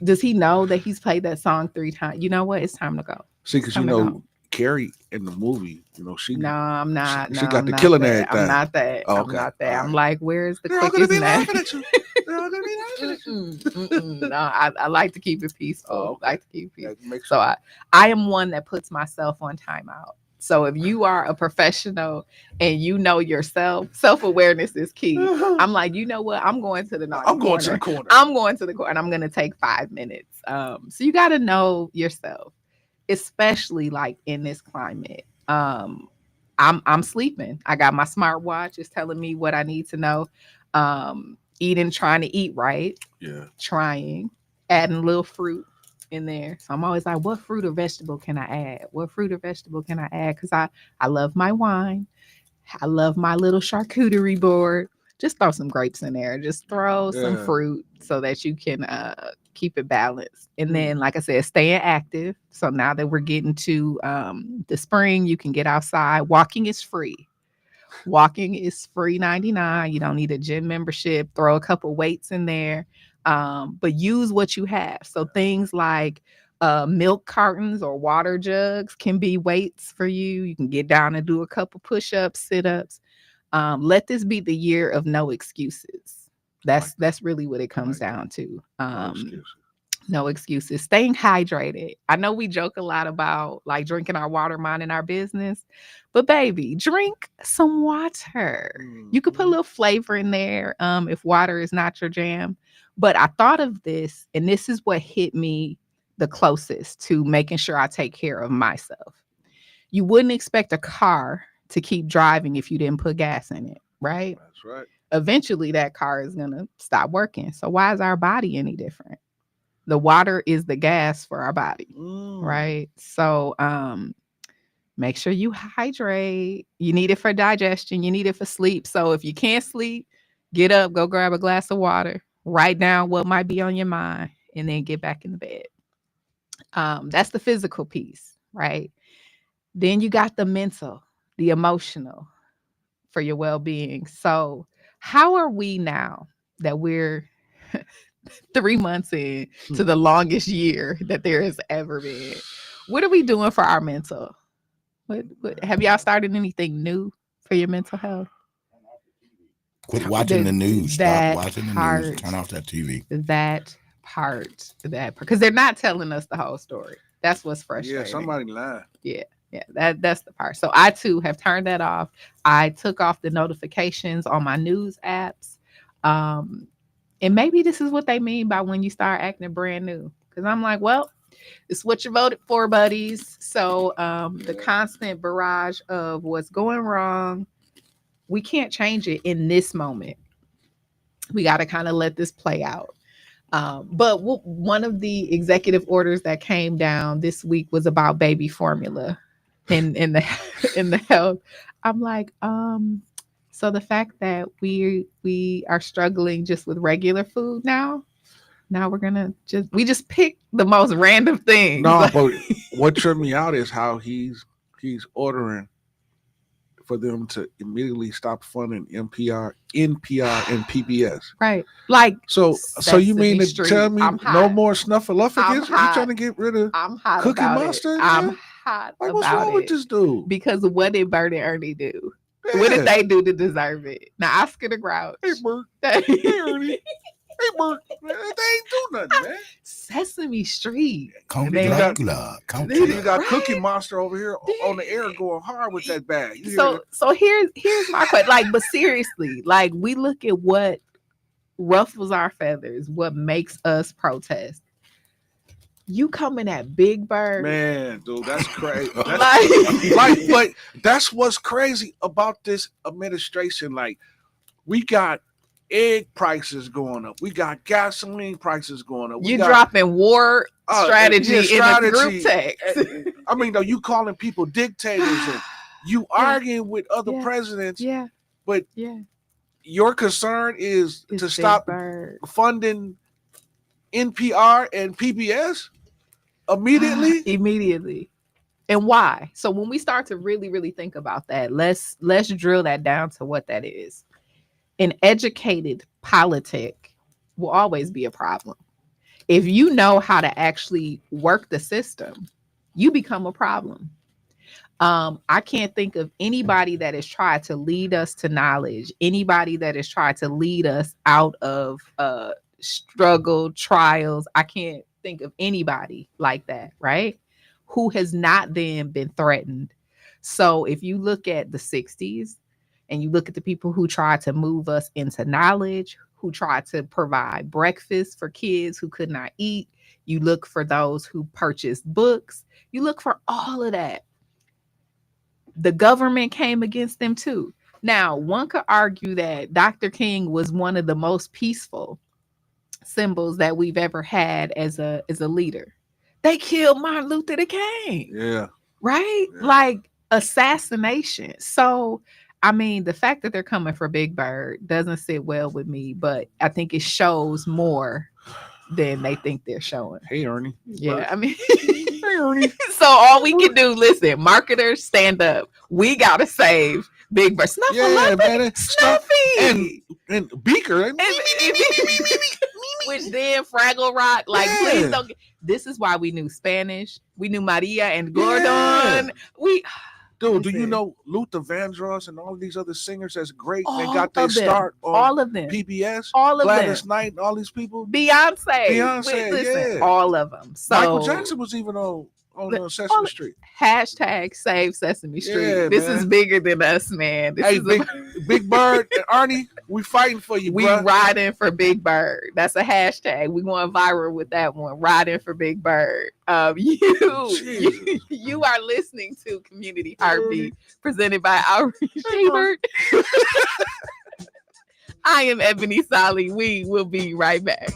Does he know that he's played that song 3 times? You know what? It's time to go. see, because you Time to know go. Carrie in the movie, you know she. No, I'm not. She No, got I'm the not killing that. everything. I'm not that. Oh, I'm okay. not that. All I'm right. like, where's the They're all quick gonna be is that? laughing at you. They're all gonna be laughing at you. No, I like to keep it peaceful. Oh, okay. I like to keep it peaceful. That makes So I am one that puts myself on timeout. So if you are a professional and you know yourself, self-awareness is key. I'm like, you know what? I'm going to the naughty I'm going corner. to the corner. I'm going to the corner and I'm going to take 5 minutes. So you got to know yourself, especially like in this climate. I'm sleeping. I got my smartwatch. It's telling me what I need to know. Trying to eat right. Yeah. Trying, adding a little fruit in there. So I'm always like, what fruit or vegetable can I add? What fruit or vegetable can I add? Because I love my wine. I love my little charcuterie board. Just throw some grapes in there. Just throw some Yeah. fruit so that you can keep it balanced. And then, like I said, staying active. So now that we're getting to the spring, you can get outside. Walking is free. Walking is free 99. You don't need a gym membership. Throw a couple weights in there. But use what you have. So things like milk cartons or water jugs can be weights for you. You can get down and do a couple push-ups, sit-ups. Let this be the year of no excuses. That's really what it comes down to. No excuses. No excuses. Staying hydrated. I know we joke a lot about like drinking our water, minding our business, but baby, drink some water. You could put a little flavor in there if water is not your jam. But I thought of this, and this is what hit me the closest to making sure I take care of myself. You wouldn't expect a car to keep driving if you didn't put gas in it, right? That's right. Eventually, that car is going to stop working. So why is our body any different? The water is the gas for our body, right? So make sure you hydrate. You need it for digestion. You need it for sleep. So if you can't sleep, get up, go grab a glass of water, write down what might be on your mind, and then get back in the bed. That's the physical piece, right? Then you got the mental, the emotional for your well-being. So how are we now that we're 3 months in to the longest year that there has ever been? What are we doing for our mental? What have y'all started anything new for your mental health? Quit watching the news. Stop watching the news. Turn off that TV. That part, because they're not telling us the whole story. That's what's frustrating. Yeah, somebody lied. Yeah, that's the part. So I too have turned that off. I took off the notifications on my news apps. And maybe this is what they mean by when you start acting brand new. Because I'm like, well, it's what you voted for, buddies. So the constant barrage of what's going wrong, we can't change it in this moment. We got to kind of let this play out. But one of the executive orders that came down this week was about baby formula in the health. I'm like, so the fact that we are struggling just with regular food now we're gonna just pick the most random thing. No, but what tripped me out is how he's ordering for them to immediately stop funding NPR, and PBS. Right. Like so you mean to tell me no more Snuffleupagus? You trying to get rid of Cookie Monster? I'm hot like, about what's wrong with this dude? Because what did Bert and Ernie do? Yeah. What did they do to deserve it? Now Oscar the Grouch. Hey Bert. Hey Ernie. Hey Bert. They ain't do nothing, man. Sesame Street. You got Cookie Monster over here on the air going hard with that bag. So here's my question. Like, but seriously, like we look at what ruffles our feathers, what makes us protest. You coming at Big Bird, man, dude, that's crazy. But that's what's crazy about this administration. Like, we got egg prices going up. We got gasoline prices going up. You dropping war strategy in the group text. I mean, though, you calling people dictators and you arguing with other presidents. Yeah. But your concern is to stop funding NPR and PBS immediately? Immediately. And why? So when we start to really, really think about that, let's drill that down to what that is. An educated politic will always be a problem. If you know how to actually work the system, you become a problem. I can't think of anybody that has tried to lead us to knowledge, anybody that has tried to lead us out of struggle, trials. I can't think of anybody like that, right? Who has not then been threatened. So if you look at the 60s and you look at the people who tried to move us into knowledge, who tried to provide breakfast for kids who could not eat, you look for those who purchased books, you look for all of that. The government came against them too. Now, one could argue that Dr. King was one of the most peaceful symbols that we've ever had as a leader. They killed Martin Luther King. Yeah. Right? Yeah. Like assassination. So, I mean, the fact that they're coming for Big Bird doesn't sit well with me, but I think it shows more than they think they're showing. Hey, Ernie. Yeah, Bird. I mean, hey, Ernie. So all we can do, listen, marketers, stand up. We got to save Big Bird. Snuffy. Yeah, man. Snuffy. And Beaker. Which then Fraggle Rock, like, please don't. This is why we knew Spanish. We knew Maria and Gordon. Dude, do you know Luther Vandross and all these other singers that's great? They All got their of them. start on All of them. PBS. All of Gladys them. Knight and all these people. Beyonce. Listen, all of them. So Michael Jackson was even on Sesame Street. Hashtag save Sesame Street. Yeah, this man. is bigger than us, man. This Hey, is Big Bird and Arnie, we fighting for you, we bruh. riding for Big Bird. That's a hashtag. We going viral with that one. Riding for Big Bird. You are listening to Community Heartbeat presented by Outreach Hebert. I am Ebony SsALI. We will be right back.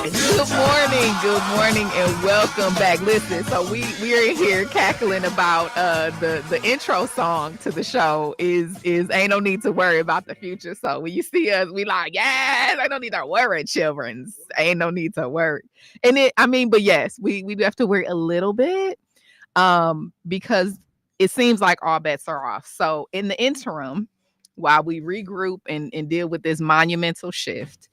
Good morning, and welcome back. Listen, so we're in here cackling about the intro song to the show is Ain't No Need to Worry About the Future. So when you see us, we like, yes, I don't need to worry, children. Ain't no need to worry. And but yes, we do have to worry a little bit, because it seems like all bets are off. So in the interim, while we regroup and deal with this monumental shift,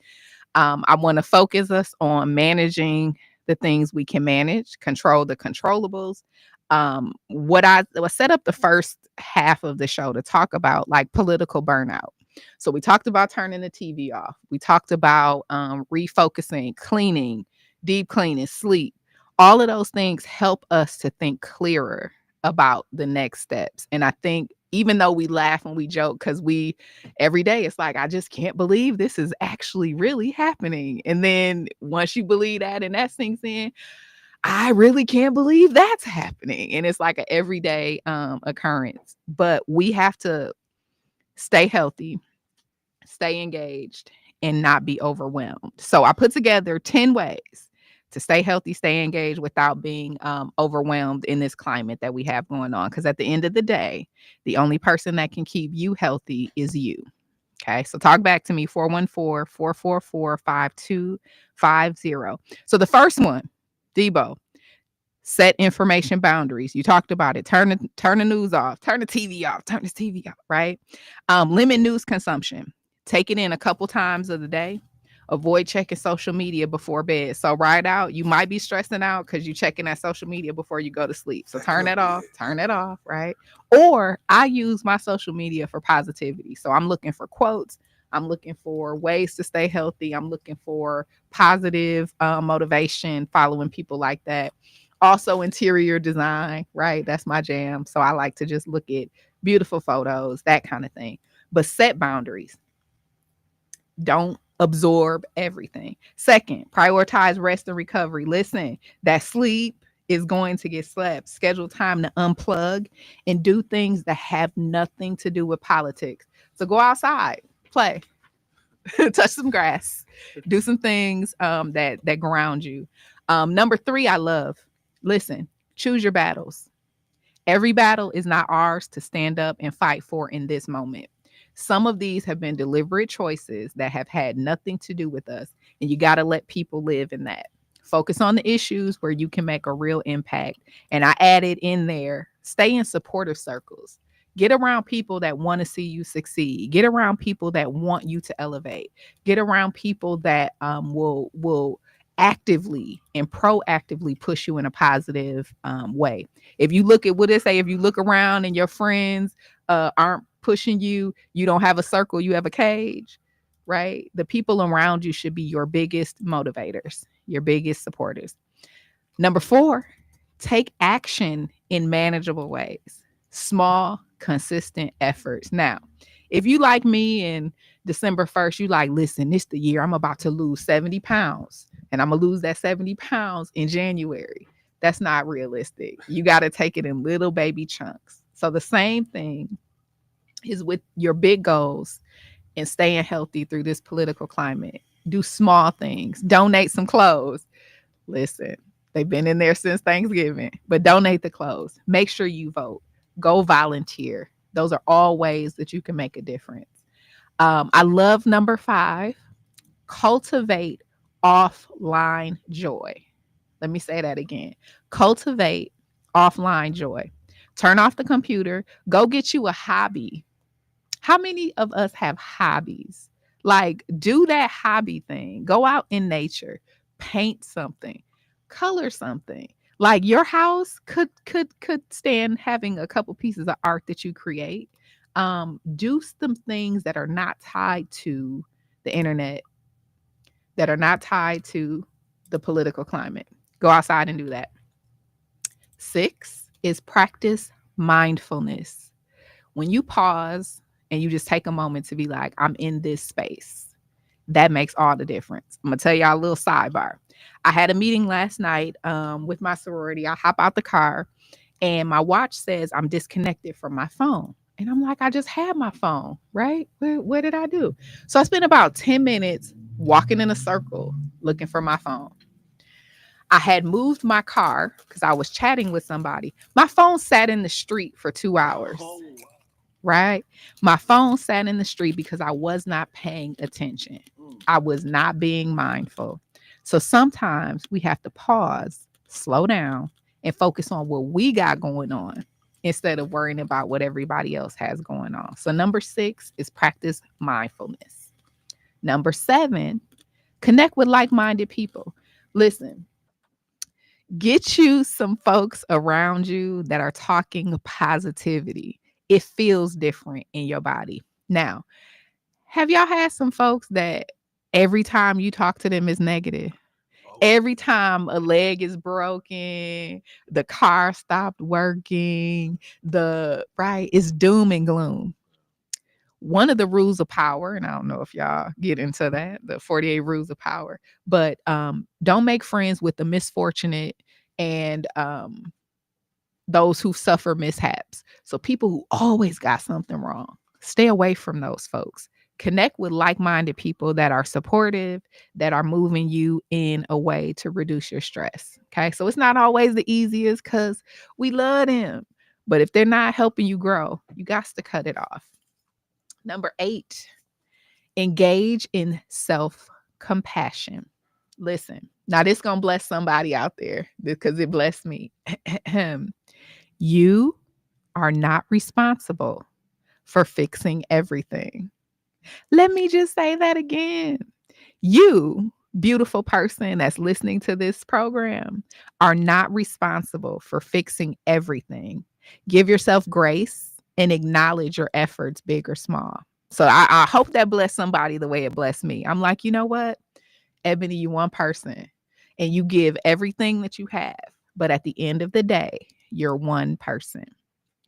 I want to focus us on managing the things we can manage, control the controllables. What I set up the first half of the show to talk about, like, political burnout. So we talked about turning the TV off. We talked about refocusing, cleaning, deep cleaning, sleep. All of those things help us to think clearer about the next steps. And I think, even though we laugh and we joke, because every day it's like, I just can't believe this is actually really happening. And then once you believe that and that sinks in, I really can't believe that's happening. And it's like an everyday occurrence. But we have to stay healthy, stay engaged, and not be overwhelmed. So I put together 10 ways to stay healthy, stay engaged without being overwhelmed in this climate that we have going on. Because at the end of the day, the only person that can keep you healthy is you. Okay, so talk back to me, 414-444-5250. So the first one, Debo, set information boundaries. You talked about it. Turn the news off, turn the TV off, right? Limit news consumption. Take it in a couple times of the day. Avoid checking social media before bed. So right out, you might be stressing out because you're checking that social media before you go to sleep. So turn it off, right? Or I use my social media for positivity. So I'm looking for quotes. I'm looking for ways to stay healthy. I'm looking for positive motivation, following people like that. Also interior design, right? That's my jam. So I like to just look at beautiful photos, that kind of thing. But set boundaries. Don't absorb everything. Second, prioritize rest and recovery. Listen, that sleep is going to get slept. Schedule time to unplug and do things that have nothing to do with politics. So go outside, play, touch some grass, do some things that ground you. Number 3, I love. Listen, choose your battles. Every battle is not ours to stand up and fight for in this moment. Some of these have been deliberate choices that have had nothing to do with us, and you got to let people live in that. Focus on the issues where you can make a real impact. And I added in there, stay in supportive circles. Get around people that want to see you succeed. Get around people that want you to elevate. Get around people that will actively and proactively push you in a positive way. If you look at what they say, if you look around and your friends aren't pushing you, you don't have a circle, you have a cage, right? The people around you should be your biggest motivators, your biggest supporters. Number 4, take action in manageable ways. Small, consistent efforts. Now, if you like me and December 1st, you like, listen, this the year I'm about to lose 70 pounds and I'm going to lose that 70 pounds in January. That's not realistic. You got to take it in little baby chunks. So the same thing is with your big goals and staying healthy through this political climate. Do small things. Donate some clothes. Listen, they've been in there since Thanksgiving, but donate the clothes. Make sure you vote. Go volunteer. Those are all ways that you can make a difference. I love number 5, cultivate offline joy. Let me say that again. Cultivate offline joy. Turn off the computer. Go get you a hobby. How many of us have hobbies? Like, do that hobby thing. Go out in nature. Paint something. Color something. Like, your house could stand having a couple pieces of art that you create. Do some things that are not tied to the internet, that are not tied to the political climate. Go outside and do that. 6 is practice mindfulness. When you pause and you just take a moment to be like, I'm in this space, that makes all the difference. I'm going to tell y'all a little sidebar. I had a meeting last night with my sorority. I hop out the car and my watch says I'm disconnected from my phone. And I'm like, I just had my phone, right? What did I do? So I spent about 10 minutes walking in a circle, looking for my phone. I had moved my car because I was chatting with somebody. My phone sat in the street for 2 hours. Right? My phone sat in the street because I was not paying attention. I was not being mindful. So sometimes we have to pause, slow down, and focus on what we got going on instead of worrying about what everybody else has going on. So number 6 is practice mindfulness. Number 7, connect with like-minded people. Listen, get you some folks around you that are talking positivity. It feels different in your body. Now, have y'all had some folks that every time you talk to them is negative? Every time a leg is broken, the car stopped working, it's doom and gloom. One of the rules of power, and I don't know if y'all get into that, the 48 rules of power, but don't make friends with the misfortunate and those who suffer mishaps. So people who always got something wrong, stay away from those folks. Connect with like-minded people that are supportive, that are moving you in a way to reduce your stress. Okay. So it's not always the easiest because we love them. But if they're not helping you grow, you got to cut it off. Number 8, engage in self-compassion. Listen, now this is going to bless somebody out there because it blessed me. You are not responsible for fixing everything. Let me just say that again. You, beautiful person that's listening to this program, are not responsible for fixing everything. Give yourself grace and acknowledge your efforts, big or small. So I hope that blessed somebody the way it blessed me. I'm like, you know what? Ebony, you one person and you give everything that you have. But at the end of the day, you're one person.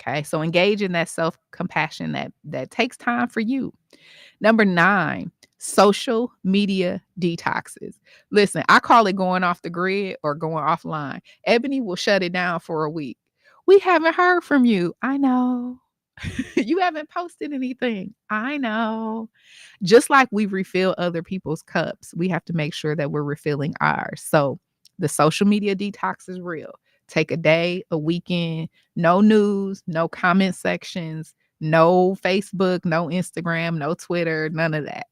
Okay. So engage in that self-compassion that takes time for you. Number 9, social media detoxes. Listen, I call it going off the grid or going offline. Ebony will shut it down for a week. We haven't heard from you. I know. You haven't posted anything. I know. Just like we refill other people's cups, we have to make sure that we're refilling ours. So the social media detox is real. Take a day, a weekend, no news, no comment sections, no Facebook, no Instagram, no Twitter, none of that.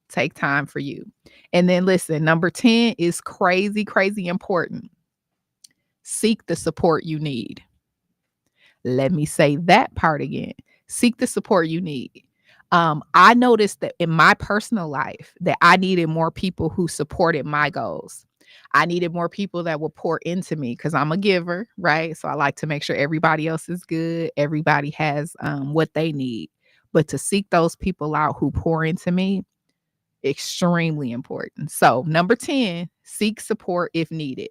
Take time for you. And then listen, number 10 is crazy, crazy important. Seek the support you need. Let me say that part again. Seek the support you need. I noticed that in my personal life that I needed more people who supported my goals. I needed more people that will pour into me because I'm a giver, right? So I like to make sure everybody else is good. Everybody has what they need. But to seek those people out who pour into me, extremely important. So number 10, seek support if needed.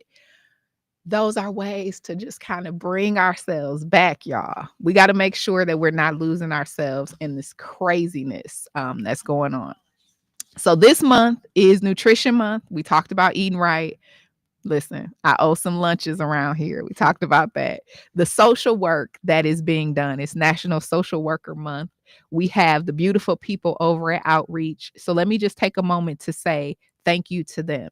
Those are ways to just kind of bring ourselves back, y'all. We got to make sure that we're not losing ourselves in this craziness that's going on. So this month is Nutrition Month. We talked about eating right. Listen, I owe some lunches around here. We talked about that. The social work that is being done. It's National Social Worker Month. We have the beautiful people over at Outreach. So let me just take a moment to say thank you to them.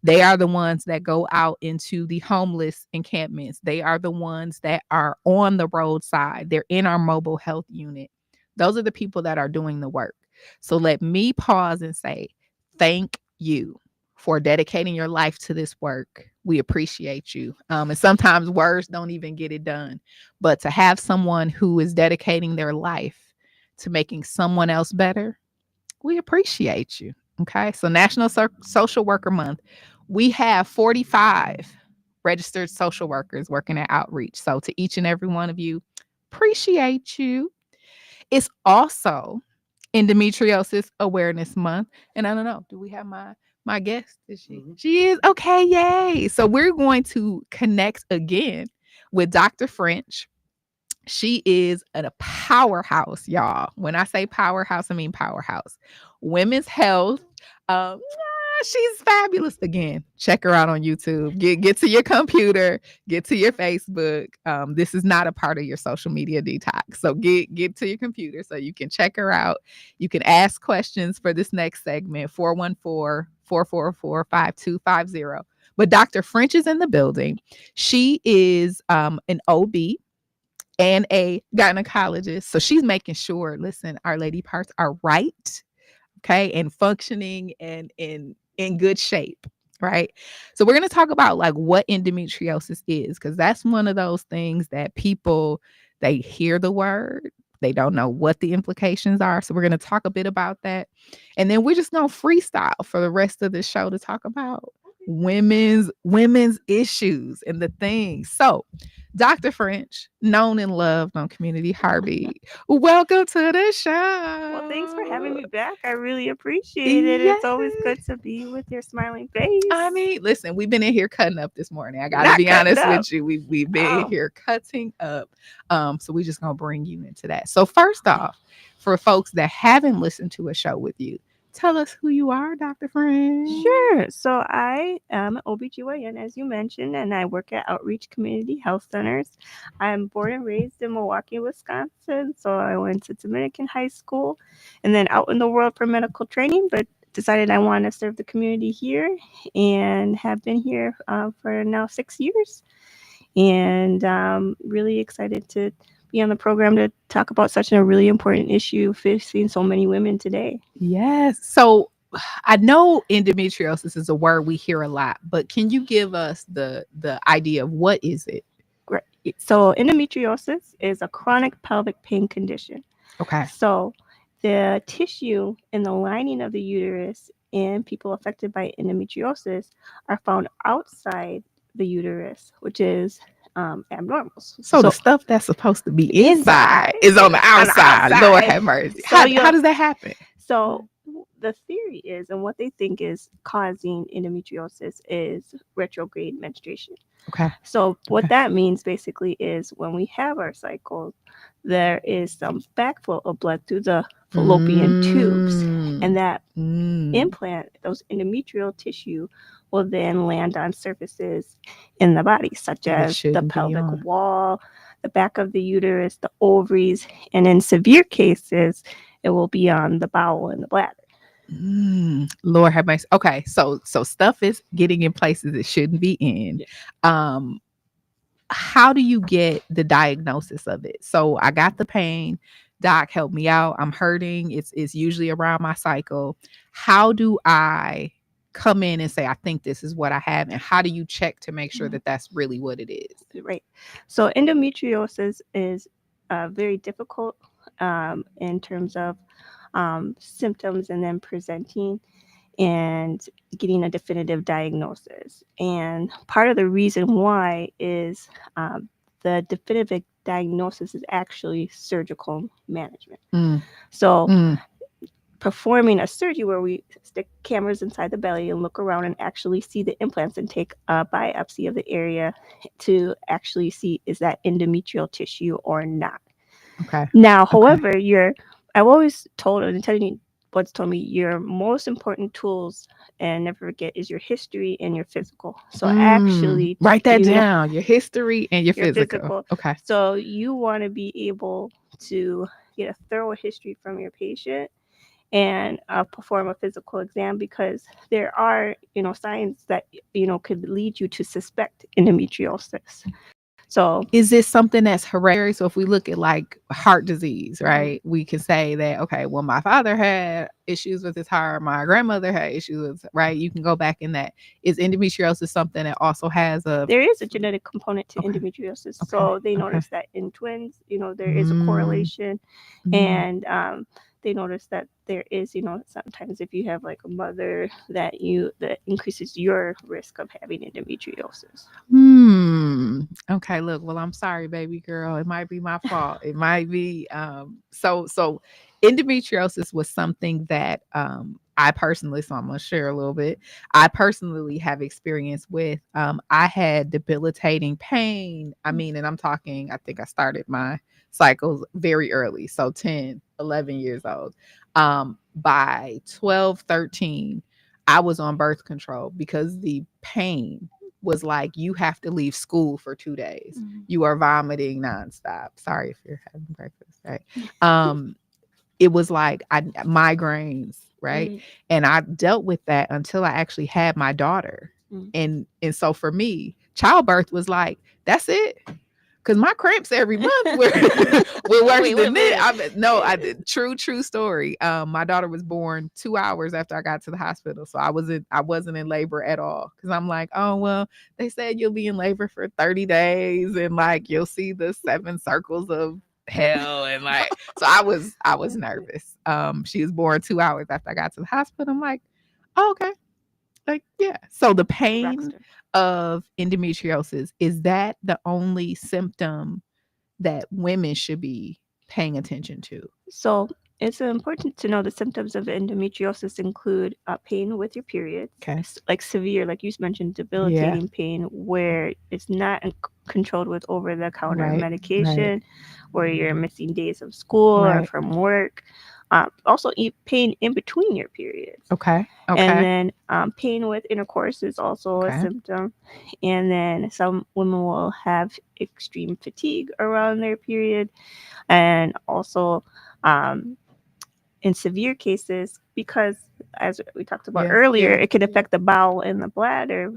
They are the ones that go out into the homeless encampments. They are the ones that are on the roadside. They're in our mobile health unit. Those are the people that are doing the work. So let me pause and say thank you for dedicating your life to this work. We appreciate you. And sometimes words don't even get it done. But to have someone who is dedicating their life to making someone else better, we appreciate you. Okay. So National Social Worker Month, we have 45 registered social workers working at Outreach. So to each and every one of you, appreciate you. It's also Endometriosis Awareness Month. And I don't know, do we have my guest? Is she? Mm-hmm. She is. Okay, yay. So we're going to connect again with Dr. French. She is a powerhouse, y'all. When I say powerhouse, I mean powerhouse. Women's health. She's fabulous. Again, check her out on YouTube. Get to your computer, get to your Facebook. This is not a part of your social media detox. So get to your computer so you can check her out. You can ask questions for this next segment, 444-5250. But Dr. French is in the building. She is an OB and a gynecologist. So she's making sure, listen, our lady parts are right, okay, and functioning and in good shape, right? So we're going to talk about like what endometriosis is, because that's one of those things that people, they hear the word, they don't know what the implications are. So we're going to talk a bit about that. And then we're just going to freestyle for the rest of the show to talk about women's issues and the things. So Dr. French, known and loved on Community Heartbeat, welcome to the show. Well, thanks for having me back. I really appreciate it. It's always good to be with your smiling face. I mean, listen, we've been in here cutting up this morning. I gotta be honest with you. We've been in here cutting up. So we're just gonna bring you into that. So first off, for folks that haven't listened to a show with you, tell us who you are, Dr. French. Sure. So I am an OBGYN, as you mentioned, and I work at Outreach Community Health Centers. I'm born and raised in Milwaukee, Wisconsin. So I went to Dominican High School and then out in the world for medical training, but decided I wanted to serve the community here and have been here for now 6 years. And really excited to be on the program to talk about such a really important issue facing so many women today. Yes. So I know endometriosis is a word we hear a lot, but can you give us the idea of what is it? Great. So endometriosis is a chronic pelvic pain condition. Okay. So the tissue in the lining of the uterus in people affected by endometriosis are found outside the uterus, which is abnormal. So the stuff that's supposed to be inside is on the outside. Lord have mercy. So how does that happen? So the theory is, and what they think is causing endometriosis is retrograde menstruation. Okay. So what that means basically is when we have our cycles, there is some backflow of blood through the fallopian tubes, and that implant, those endometrial tissue, will then land on surfaces in the body, such as the pelvic wall, the back of the uterus, the ovaries, and in severe cases, it will be on the bowel and the bladder. Lord have mercy. Okay, so stuff is getting in places it shouldn't be in. Yeah. How do you get the diagnosis of it? So I got the pain. Doc, help me out. I'm hurting. It's usually around my cycle. How do I come in and say, I think this is what I have? And how do you check to make sure that that's really what it is? Right. So endometriosis is very difficult in terms of symptoms and then presenting and getting a definitive diagnosis. And part of the reason why is the definitive diagnosis is actually surgical management. So performing a surgery where we stick cameras inside the belly and look around and actually see the implants and take a biopsy of the area to actually see is that endometrial tissue or not. Okay. Now, however, I've always told and telling what's told me your most important tools, and never forget, is your history and your physical. So actually write that down, your history and your physical. Okay. So you want to be able to get a thorough history from your patient and perform a physical exam, because there are, signs that, could lead you to suspect endometriosis. So is this something that's hereditary? So if we look at like heart disease, right, we can say that, okay, well, my father had issues with his heart, my grandmother had issues with, right? You can go back in that. Is endometriosis something that also has there is a genetic component to endometriosis. Okay. So they noticed that in twins, there is a correlation. And they noticed that there is, sometimes if you have like a mother that increases your risk of having endometriosis. Okay, look, well, I'm sorry, baby girl. It might be my fault. It might be so endometriosis was something that I personally, so I'm gonna share a little bit. I personally have experience with. I had debilitating pain. I mean, and I'm talking, I think I started my cycles very early, so 10, 11 years old. By 12, 13, I was on birth control because the pain was like, you have to leave school for 2 days. You are vomiting nonstop. Sorry if you're having breakfast, right? It was like migraines right? And I dealt with that until I actually had my daughter. And so for me, childbirth was like, that's it. Because my cramps every month were worse than this. I did. True story. My daughter was born 2 hours after I got to the hospital, so I wasn't in labor at all. Because I'm like, oh well, they said you'll be in labor for 30 days, and like you'll see the 7 circles of hell, and like, so I was nervous. She was born 2 hours after I got to the hospital. I'm like, oh, okay. Like, yeah. So the pain of endometriosis, is that the only symptom that women should be paying attention to? So it's important to know the symptoms of endometriosis include pain with your period, like severe, like you mentioned, debilitating pain where it's not controlled with over-the-counter medication, where you're missing days of school or from work. Also, pain in between your periods. Okay. And then pain with intercourse is also a symptom. And then some women will have extreme fatigue around their period. And also in severe cases, because as we talked about earlier, it can affect the bowel and the bladder.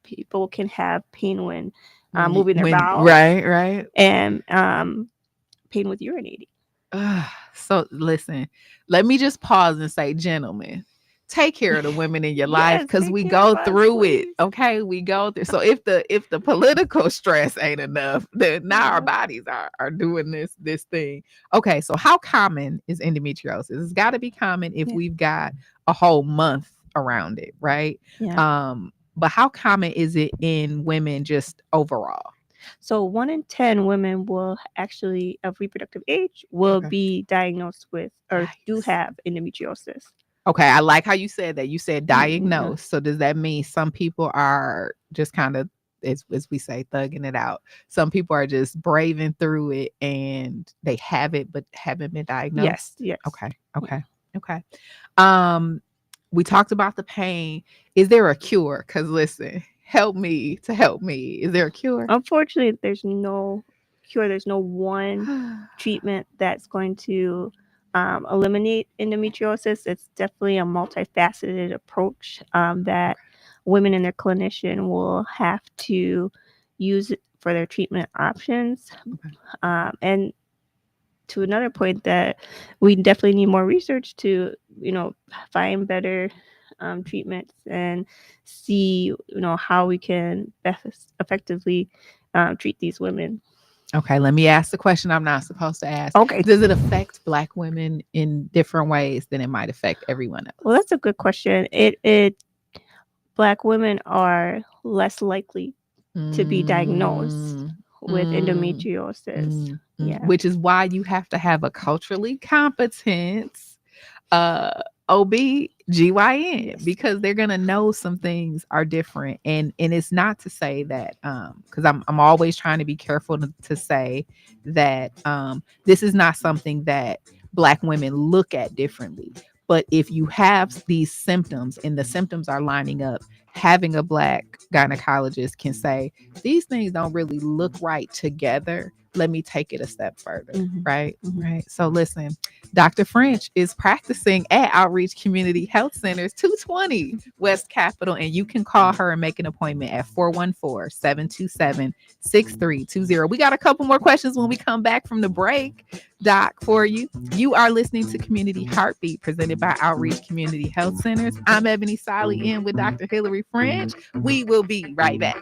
People can have pain when moving their bowels. Right. And pain with urinating. So listen, let me just pause and say, gentlemen, take care of the women in your life, because we go through it. Okay, we go through. So if the political stress ain't enough, then now our bodies are doing this thing. Okay, so how common is endometriosis? It's got to be common if we've got a whole month around it, right? But how common is it in women just overall? So 1 in 10 women will actually, of reproductive age, will be diagnosed with or do have endometriosis. Okay, I like how you said that. You said diagnosed. So does that mean some people are just kind of, as we say, thugging it out? Some people are just braving through it and they have it but haven't been diagnosed? Yes. Okay. We talked about the pain. Is there a cure? Because listen, help me to help me. Is there a cure? Unfortunately, there's no cure. There's no one treatment that's going to eliminate endometriosis. It's definitely a multifaceted approach that women and their clinician will have to use for their treatment options. And to another point, that we definitely need more research to, find better treatments and see, how we can best effectively treat these women. Okay, let me ask the question I'm not supposed to ask. Okay. Does it affect Black women in different ways than it might affect everyone else? Well, that's a good question. Black women are less likely to be diagnosed with endometriosis. Which is why you have to have a culturally competent OB/GYN, because they're gonna know some things are different. And it's not to say that because I'm always trying to be careful to say that this is not something that Black women look at differently. But if you have these symptoms and the symptoms are lining up, having a Black gynecologist can say, these things don't really look right together. Let me take it a step further. Right. So listen, Dr. French is practicing at Outreach Community Health Centers, 220 West Capitol, and you can call her and make an appointment at 414-727-6320. We got a couple more questions when we come back from the break, Doc, for you. You are listening to Community Heartbeat, presented by Outreach Community Health Centers. I'm Ebony SsALI in with Dr. Hillary French. We will be right back.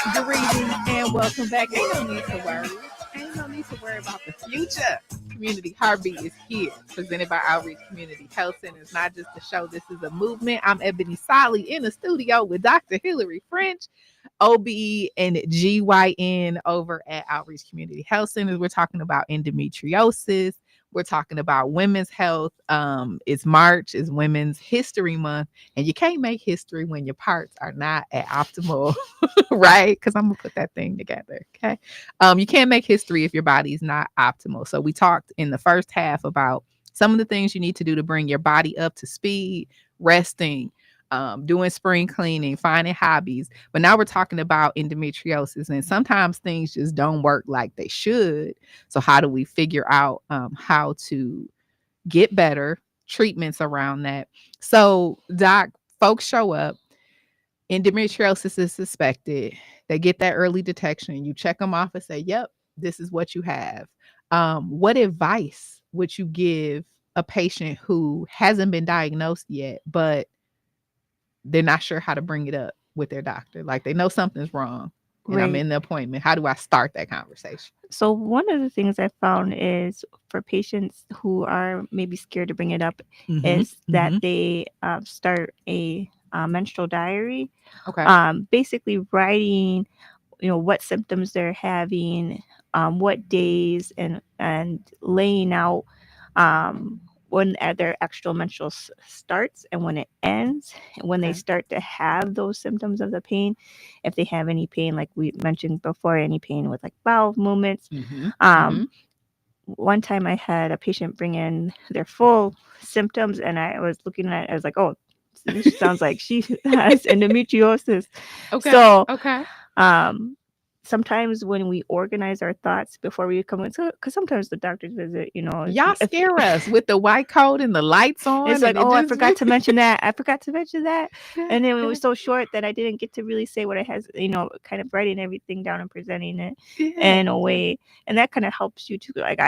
Greetings and welcome back. Ain't no need to worry. Ain't no need to worry about the future. Community Heartbeat is here, presented by Outreach Community Health Center. It's not just a show, this is a movement. I'm Ebony SsALI in the studio with Dr. Hillary French, OBE and GYN over at Outreach Community Health Centers. We're talking about endometriosis. We're talking about women's health. It's March, it's Women's History Month, and you can't make history when your parts are not at optimal, right? Because I'm gonna put that thing together. Okay. You can't make history if your body's not optimal. So we talked in the first half about some of the things you need to do to bring your body up to speed, resting, doing spring cleaning, finding hobbies. But now we're talking about endometriosis, and sometimes things just don't work like they should. So how do we figure out how to get better treatments around that? So, doc, folks show up, endometriosis is suspected. They get that early detection. You check them off and say, yep, this is what you have. What advice would you give a patient who hasn't been diagnosed yet, but they're not sure how to bring it up with their doctor? Like they know something's wrong and right. I'm in the appointment. How do I start that conversation? So one of the things I found is for patients who are maybe scared to bring it up is that they start a menstrual diary. Okay. Basically writing, what symptoms they're having, what days, and laying out when their actual menstrual starts and when it ends, and when they start to have those symptoms of the pain, if they have any pain, like we mentioned before, any pain with like bowel movements. One time I had a patient bring in their full symptoms, and I was looking at it, I was like, oh, this sounds like she has endometriosis. Okay. So, okay. Sometimes when we organize our thoughts before we come in, because sometimes the doctor's visit, y'all scare us with the white coat and the lights on. It's like, I forgot to mention that. I forgot to mention that. And then it was so short that I didn't get to really say what I had, kind of writing everything down and presenting it in a way. And that kind of helps you to like,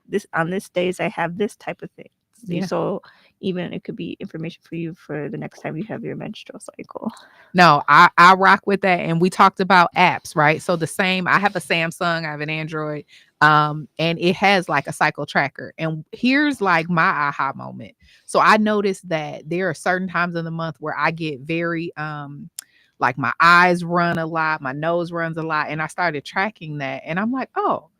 this on this days I have this type of thing. Yeah. So even it could be information for you for the next time you have your menstrual cycle. No, I rock with that. And we talked about apps, right? So I have a Samsung, I have an Android, and it has like a cycle tracker. And here's like my aha moment. So I noticed that there are certain times of the month where I get very like my eyes run a lot, my nose runs a lot. And I started tracking that. And I'm like, oh,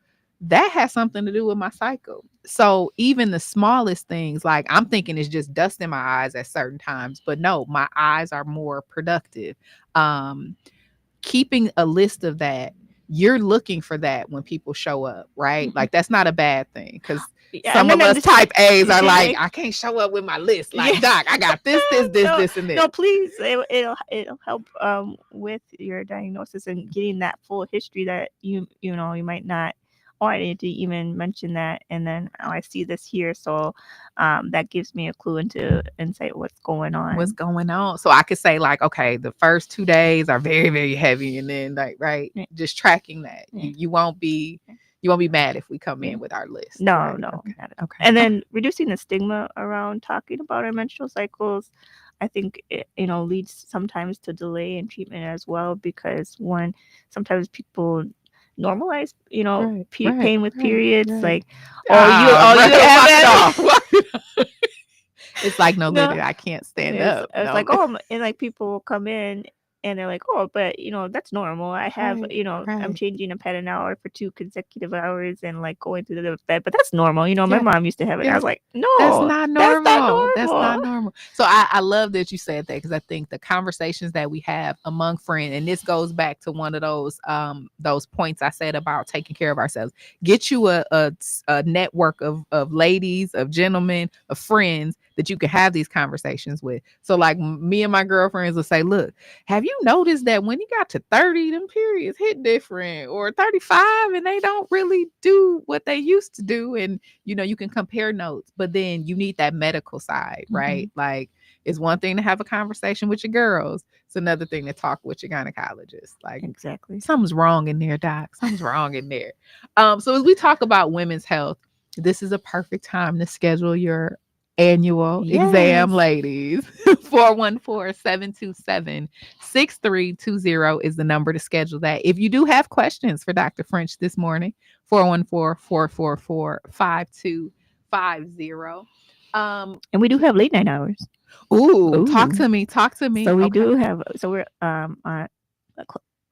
that has something to do with my cycle. So even the smallest things, like I'm thinking it's just dust in my eyes at certain times, but no, my eyes are more productive. Keeping a list of that, you're looking for that when people show up, right? Like that's not a bad thing, because some of us type A's are like, I can't show up with my list. Like, doc, I got this, and this. No, please, it'll help with your diagnosis and getting that full history that you might not. Oh, I need to even mention that, and then I see this here, so that gives me a clue into insight what's going on. So I could say like, okay, the first 2 days are very, very heavy, and then like just tracking that. You won't be mad if we come in with our list. No, right? no. Okay. And then reducing the stigma around talking about our menstrual cycles, I think it leads sometimes to delay in treatment as well, because sometimes people normalize, pain with periods. Like, you have it. It's like, no, literally, I can't stand up. It's like, and like people will come in and they're like, oh, but that's normal. I have, I'm changing a pad an hour for 2 consecutive hours and like going through the bed, but that's normal. My mom used to have it. I was like, no, that's not normal. That's not normal. So I love that you said that, because I think the conversations that we have among friends, and this goes back to one of those points I said about taking care of ourselves. Get you a network of ladies, of gentlemen, of friends that you can have these conversations with. So like me and my girlfriends will say, look, have you noticed that when you got to 30, them periods hit different, or 35 and they don't really do what they used to do? And you can compare notes, but then you need that medical side, right? Like, it's one thing to have a conversation with your girls, it's another thing to talk with your gynecologist. Like, exactly, something's wrong in there, doc. Something's wrong in there. So as we talk about women's health, this is a perfect time to schedule your annual exam, Yes. ladies. 414-727-6320 is the number to schedule that. If you do have questions for Dr. French this morning, 414-444-5250. And we do have late night hours. Ooh, talk to me. So we Okay. do have. So we're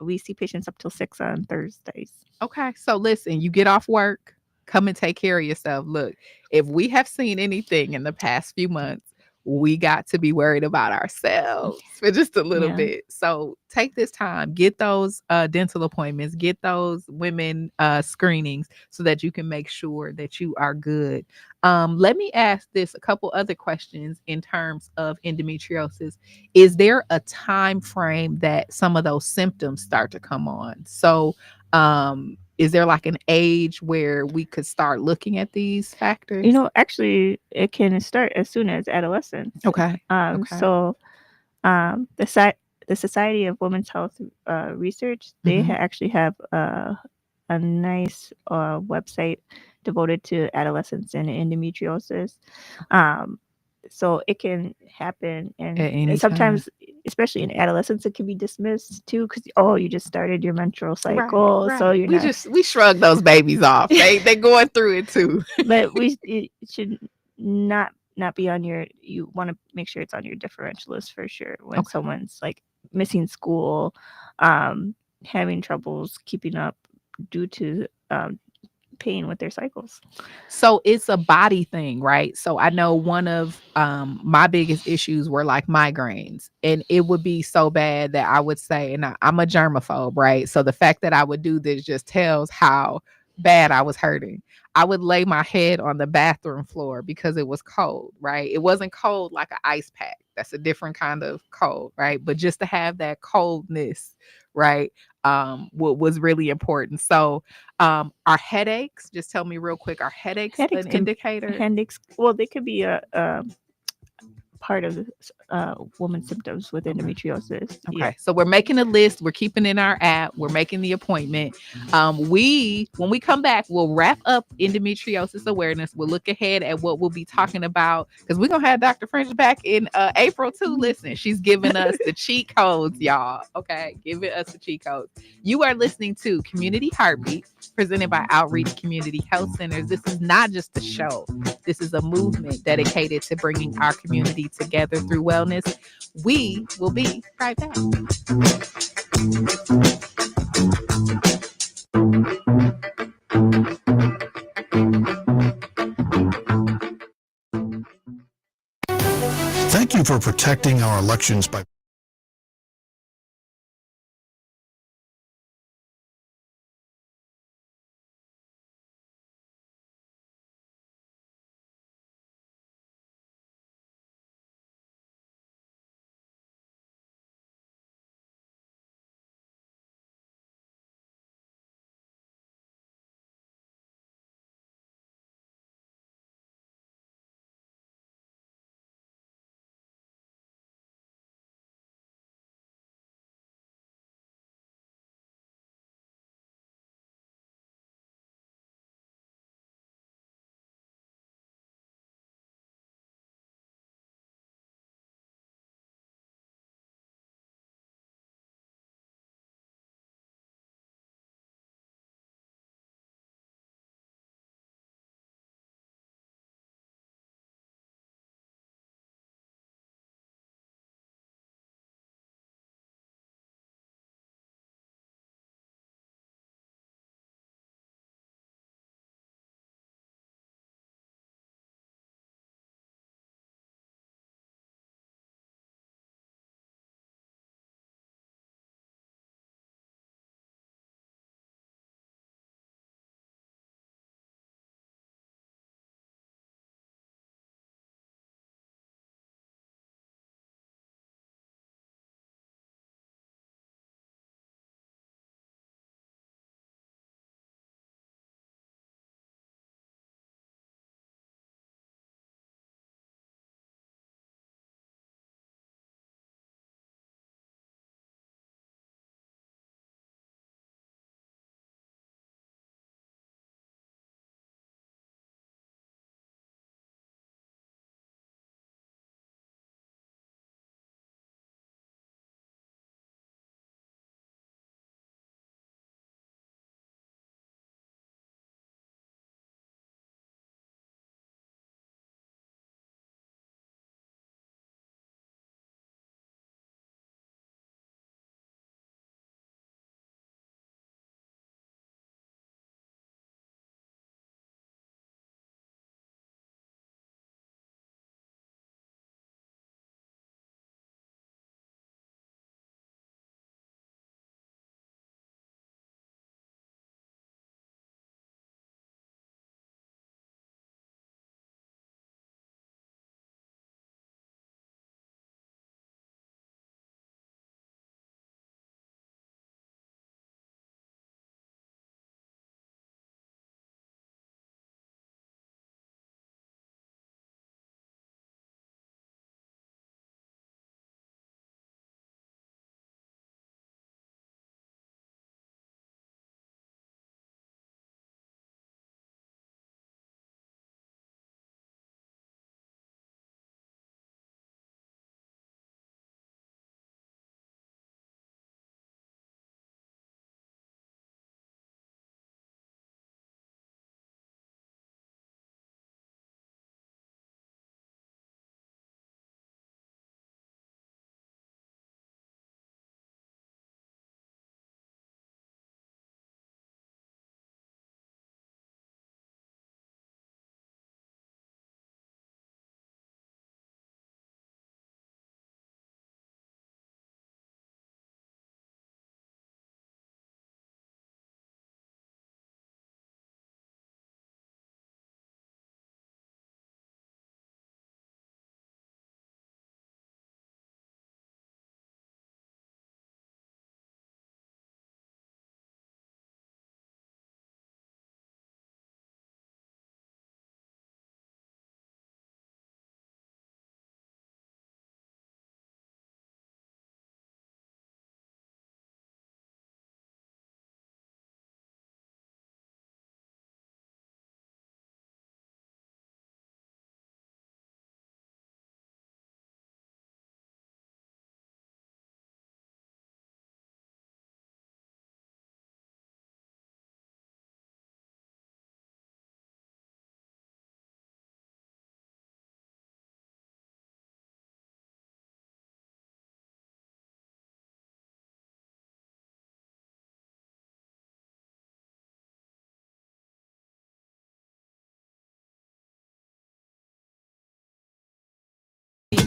we see patients up till 6 on Thursdays. Okay. So listen, you get off work, come and take care of yourself. Look, if we have seen anything in the past few months, we got to be worried about ourselves for just a little bit. So take this time, get those dental appointments, get those women screenings so that you can make sure that you are good. Let me ask this a couple other questions in terms of endometriosis. Is there a time frame that some of those symptoms start to come on? So is there like an age where we could start looking at these factors? You know, actually, it can start as soon as adolescence. Okay. So, the Society of Women's Health Research, they actually have a nice website devoted to adolescents and endometriosis. So it can happen, and sometimes, especially in adolescence, it can be dismissed too because you just started your menstrual cycle, right. so you're we shrug those babies off. They going through it too. But it should not be on your. You want to make sure it's on your differential list for sure when someone's like missing school, having troubles keeping up due to pain with their cycles. So it's a body thing, right? So I know one of my biggest issues were like migraines, and it would be so bad that I would say, and I'm a germaphobe, right? So the fact that I would do this just tells how bad I was hurting. I would lay my head on the bathroom floor because it was cold, right? It wasn't cold like an ice pack. That's a different kind of cold, right? But just to have that coldness, right, was really important. So our headaches, just tell me real quick, are headaches an indicator? Headaches, well, they could be a part of woman's symptoms with endometriosis. Okay, so we're making a list, we're keeping in our app, we're making the appointment. When we come back, we'll wrap up endometriosis awareness. We'll look ahead at what we'll be talking about because we're gonna have Dr. French back in April too. Listen, she's giving us the cheat codes, y'all. Okay, giving us the cheat codes. You are listening to Community Heartbeat, presented by Outreach Community Health Centers. This is not just a show. This is a movement dedicated to bringing our community together through wellness. We will be right back. Thank you for protecting our elections by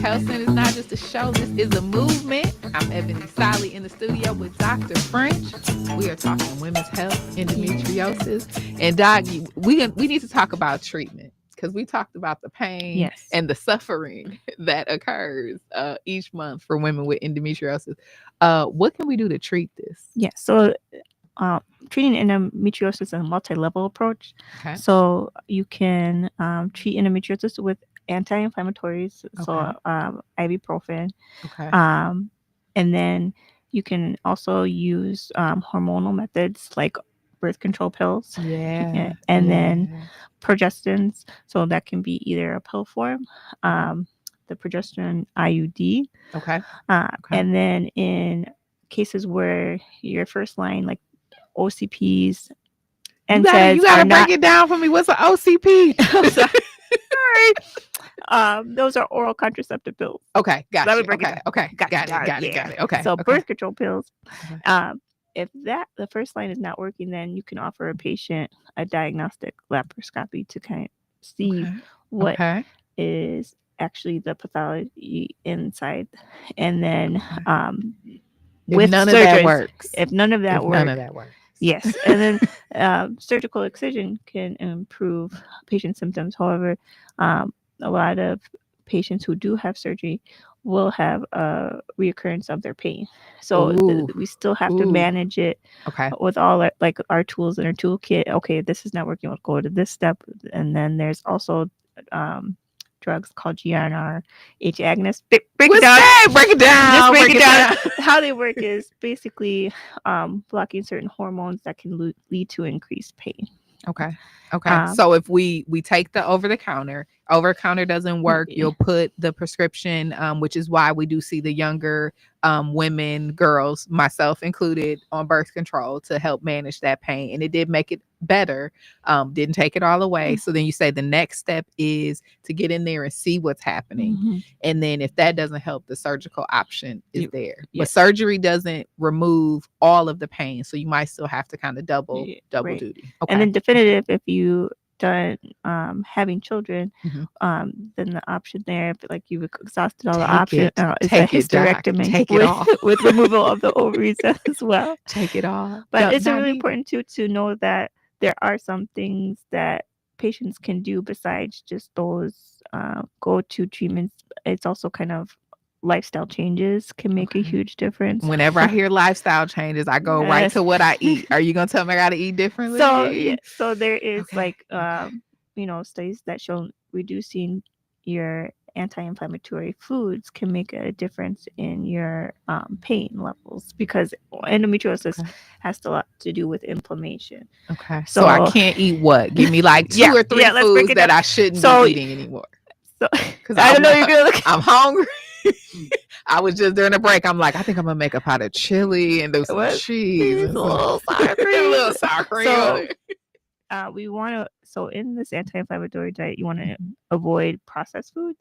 Health Center is not just a show. This is a movement. I'm Ebony SsALI in the studio with Dr. French. We are talking women's health, endometriosis. And Doc, we need to talk about treatment, because we talked about the pain and the suffering that occurs each month for women with endometriosis. What can we do to treat this? Yes. So treating endometriosis is a multi-level approach. Okay. So you can treat endometriosis with anti-inflammatories, so ibuprofen. Okay. And then you can also use hormonal methods like birth control pills. Yeah. And then progestins. So that can be either a pill form, the progesterone IUD. Okay. And then in cases where your first line, like OCPs, and you gotta break it down for me. What's an OCP? Sorry. Those are oral contraceptive pills. Okay, got it. Okay, got it. Okay. So birth control pills. If the first line is not working, then you can offer a patient a diagnostic laparoscopy to kind of see what is actually the pathology inside, and then if none of that works, yes, and then surgical excision can improve patient symptoms. However, a lot of patients who do have surgery will have a reoccurrence of their pain. So we still have to manage it with all our tools in our toolkit. Okay, this is not working. We'll go to this step. And then there's also drugs called GnRH agonists. Break it down. How they work is basically blocking certain hormones that can lead to increased pain. Okay. So if we take the over the counter doesn't work, you'll put the prescription, which is why we do see the younger women, girls, myself included, on birth control to help manage that pain. And it did make it better. Didn't take it all away. So then you say the next step is to get in there and see what's happening. And then if that doesn't help, the surgical option is there. But surgery doesn't remove all of the pain. So you might still have to kind of double duty. And then definitive, if you done having children, then the option there, like you've exhausted all the options, is a hysterectomy with removal of the ovaries as well. Take it off. But it's really important to know that there are some things that patients can do besides just those go-to treatments. It's also kind of lifestyle changes can make a huge difference. Whenever I hear lifestyle changes, I go right to what I eat. Are you gonna tell me I gotta eat differently? So there is studies that show reducing your anti-inflammatory foods can make a difference in your pain levels, because endometriosis has a lot to do with inflammation. So I can't eat what? Give me like 2 or 3 foods that I shouldn't be eating anymore. So because I don't know you're gonna I'm hungry. I was just during a break. I'm like, I think I'm gonna make a pot of chili and do some cheese, and a little sour cream. We want to. So in this anti-inflammatory diet, you want to avoid processed foods.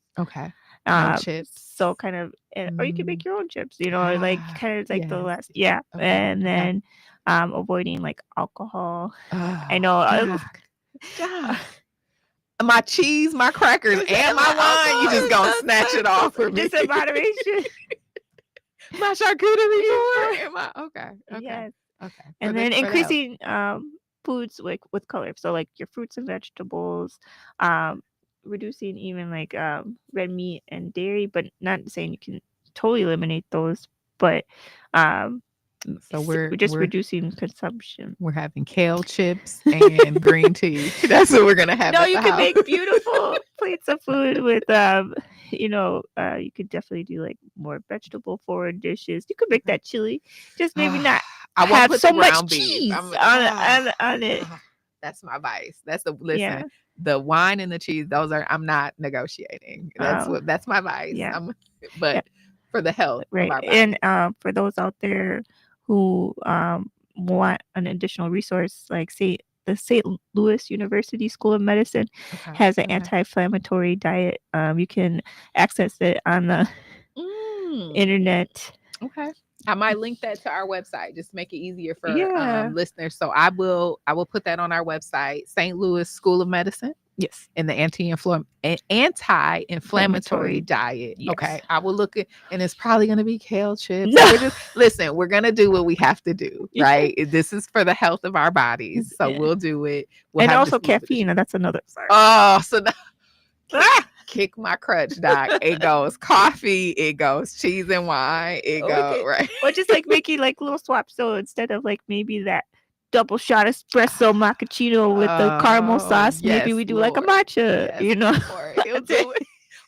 Chips. So kind of, or you can make your own chips. The last, and then avoiding like alcohol. I know. My cheese, my crackers, and my wine, you just gonna snatch it off for me. Just in moderation. My charcuterie board. Okay. And then increasing foods with color. So like your fruits and vegetables, reducing even like red meat and dairy, but not saying you can totally eliminate those, but so we're reducing consumption. We're having kale chips and green tea. That's what we're gonna have. No, you can make beautiful plates of food with you could definitely do like more vegetable forward dishes. You could make that chili, just maybe not have so much cheese on it. That's my vice. That's the wine and the cheese. Those are, I'm not negotiating. That's my vice. For the health, right? And for those out there who want an additional resource, like the St. Louis University School of Medicine has an anti-inflammatory diet. You can access it on the internet. I might link that to our website, just make it easier for listeners. So I will put that on our website, St. Louis School of Medicine. Yes. In the anti-inflammatory diet. Yes. Okay. I will look at, and it's probably going to be kale chips. No. Listen, we're going to do what we have to do, right? This is for the health of our bodies. So we'll do it. We'll and also caffeine. And that's another. Sorry. Oh, so now, kick my crutch, doc. It goes coffee, it goes cheese and wine, it goes, right? Or just like making like little swaps. So instead of like maybe that double shot espresso macchiato with the caramel sauce, maybe we do like a matcha, you know. He'll do it with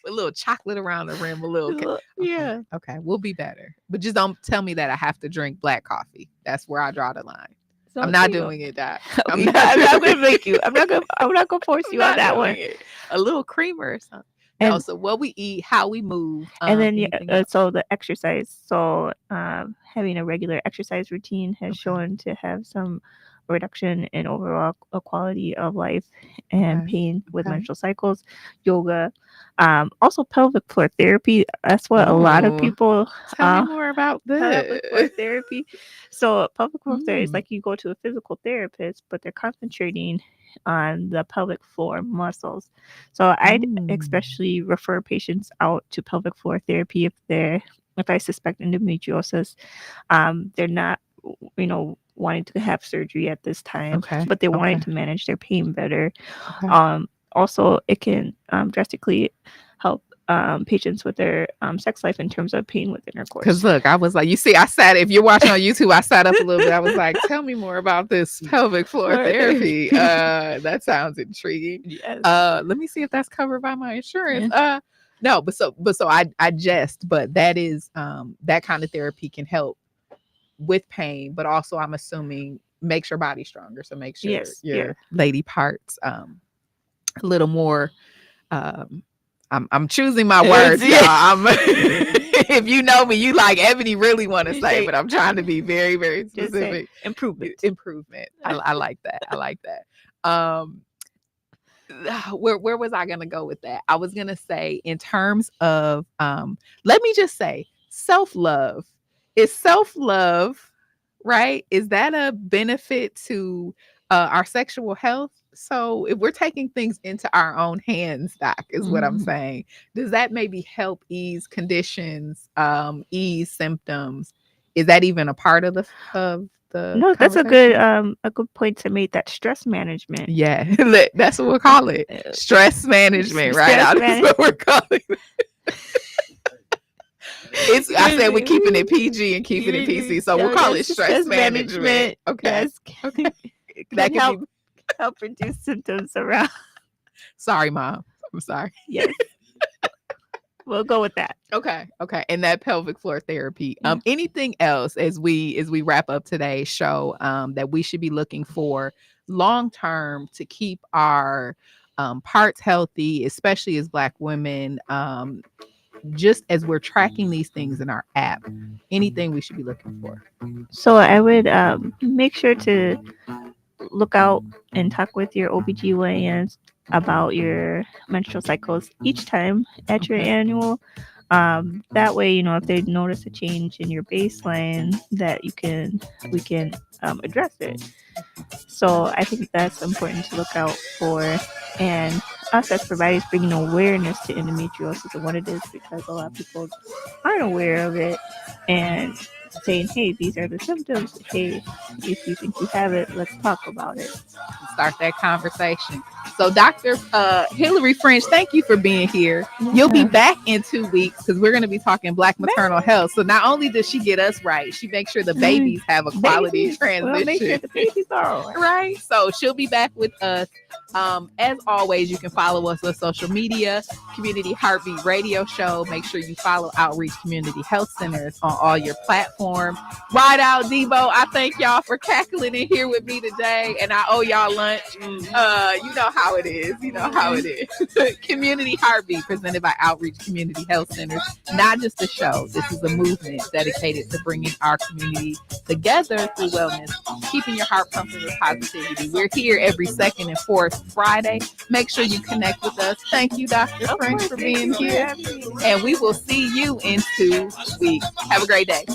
a little chocolate around the rim, a little yeah. Okay, we'll be better. But just don't tell me that I have to drink black coffee. That's where I draw the line. So I'm not doing it, Doc. I'm not gonna make you. I'm not gonna force you on that one. A little creamer or something. No, so what we eat, how we move, and then so the exercise. So having a regular exercise routine has shown to have some reduction in overall quality of life and pain with menstrual cycles. Yoga, also pelvic floor therapy. That's what a lot of people tell me more about this. Pelvic floor therapy. So pelvic floor therapy is like you go to a physical therapist, but they're concentrating on the pelvic floor muscles. So I'd especially refer patients out to pelvic floor therapy if I suspect endometriosis. They're not, wanting to have surgery at this time, but they're wanting to manage their pain better. Also, it can drastically help patients with their sex life in terms of pain with intercourse. Because look, I was like, you see, if you're watching on YouTube, I sat up a little bit. I was like, tell me more about this pelvic floor therapy. That sounds intriguing. Yes. Let me see if that's covered by my insurance. No, but so I jest, but that is that kind of therapy can help with pain, but also I'm assuming makes your body stronger. So make sure your lady parts a little more. I'm choosing my words, y'all. If you know me, you like Ebony really want to say, but I'm trying to be very, very specific. Improvement. I like that. I like that. Where was I gonna go with that? I was gonna say in terms of let me just say self-love. Is self-love, right? Is that a benefit to our sexual health? So if we're taking things into our own hands, Doc, is what I'm saying. Does that maybe help ease conditions, ease symptoms? Is that even a part of the No, that's a good point to make. That stress management. Yeah, that's what we'll call it. Stress management, right? That's what we're calling it. I said we're keeping it PG and keeping it PC, so we'll call it stress management. Okay. Okay. That can help reduce symptoms around. Sorry, Mom. I'm sorry. Yes. We'll go with that. Okay. And that pelvic floor therapy. Anything else as we wrap up today's show that we should be looking for long term to keep our parts healthy, especially as Black women, just as we're tracking these things in our app? Anything we should be looking for? So I would make sure to look out and talk with your OBGYNs about your menstrual cycles each time at your annual. That way, if they notice a change in your baseline, that we can address it. So I think that's important to look out for, and us as providers bringing awareness to endometriosis and what it is, because a lot of people aren't aware of it, and saying, hey, these are the symptoms. Hey, if you think you have it, let's talk about it. Start that conversation. So Dr. Hillary French, thank you for being here. You'll be back in 2 weeks because we're going to be talking Black maternal health. So not only does she get us right, she makes sure the babies have a quality transition. Well, make sure the babies are all right. So she'll be back with us. As always, you can follow us on social media, Community Heartbeat Radio Show. Make sure you follow Outreach Community Health Centers on all your platforms. Ride out, Debo. I thank y'all for cackling in here with me today, and I owe y'all lunch. You know how it is. Community Heartbeat, presented by Outreach Community Health Centers. Not just a show. This is a movement dedicated to bringing our community together through wellness, keeping your heart pumping with positivity. We're here every second and fourth Friday. Make sure you connect with us. Thank you, Dr. French, for being here. And we will see you in 2 weeks. Have a great day.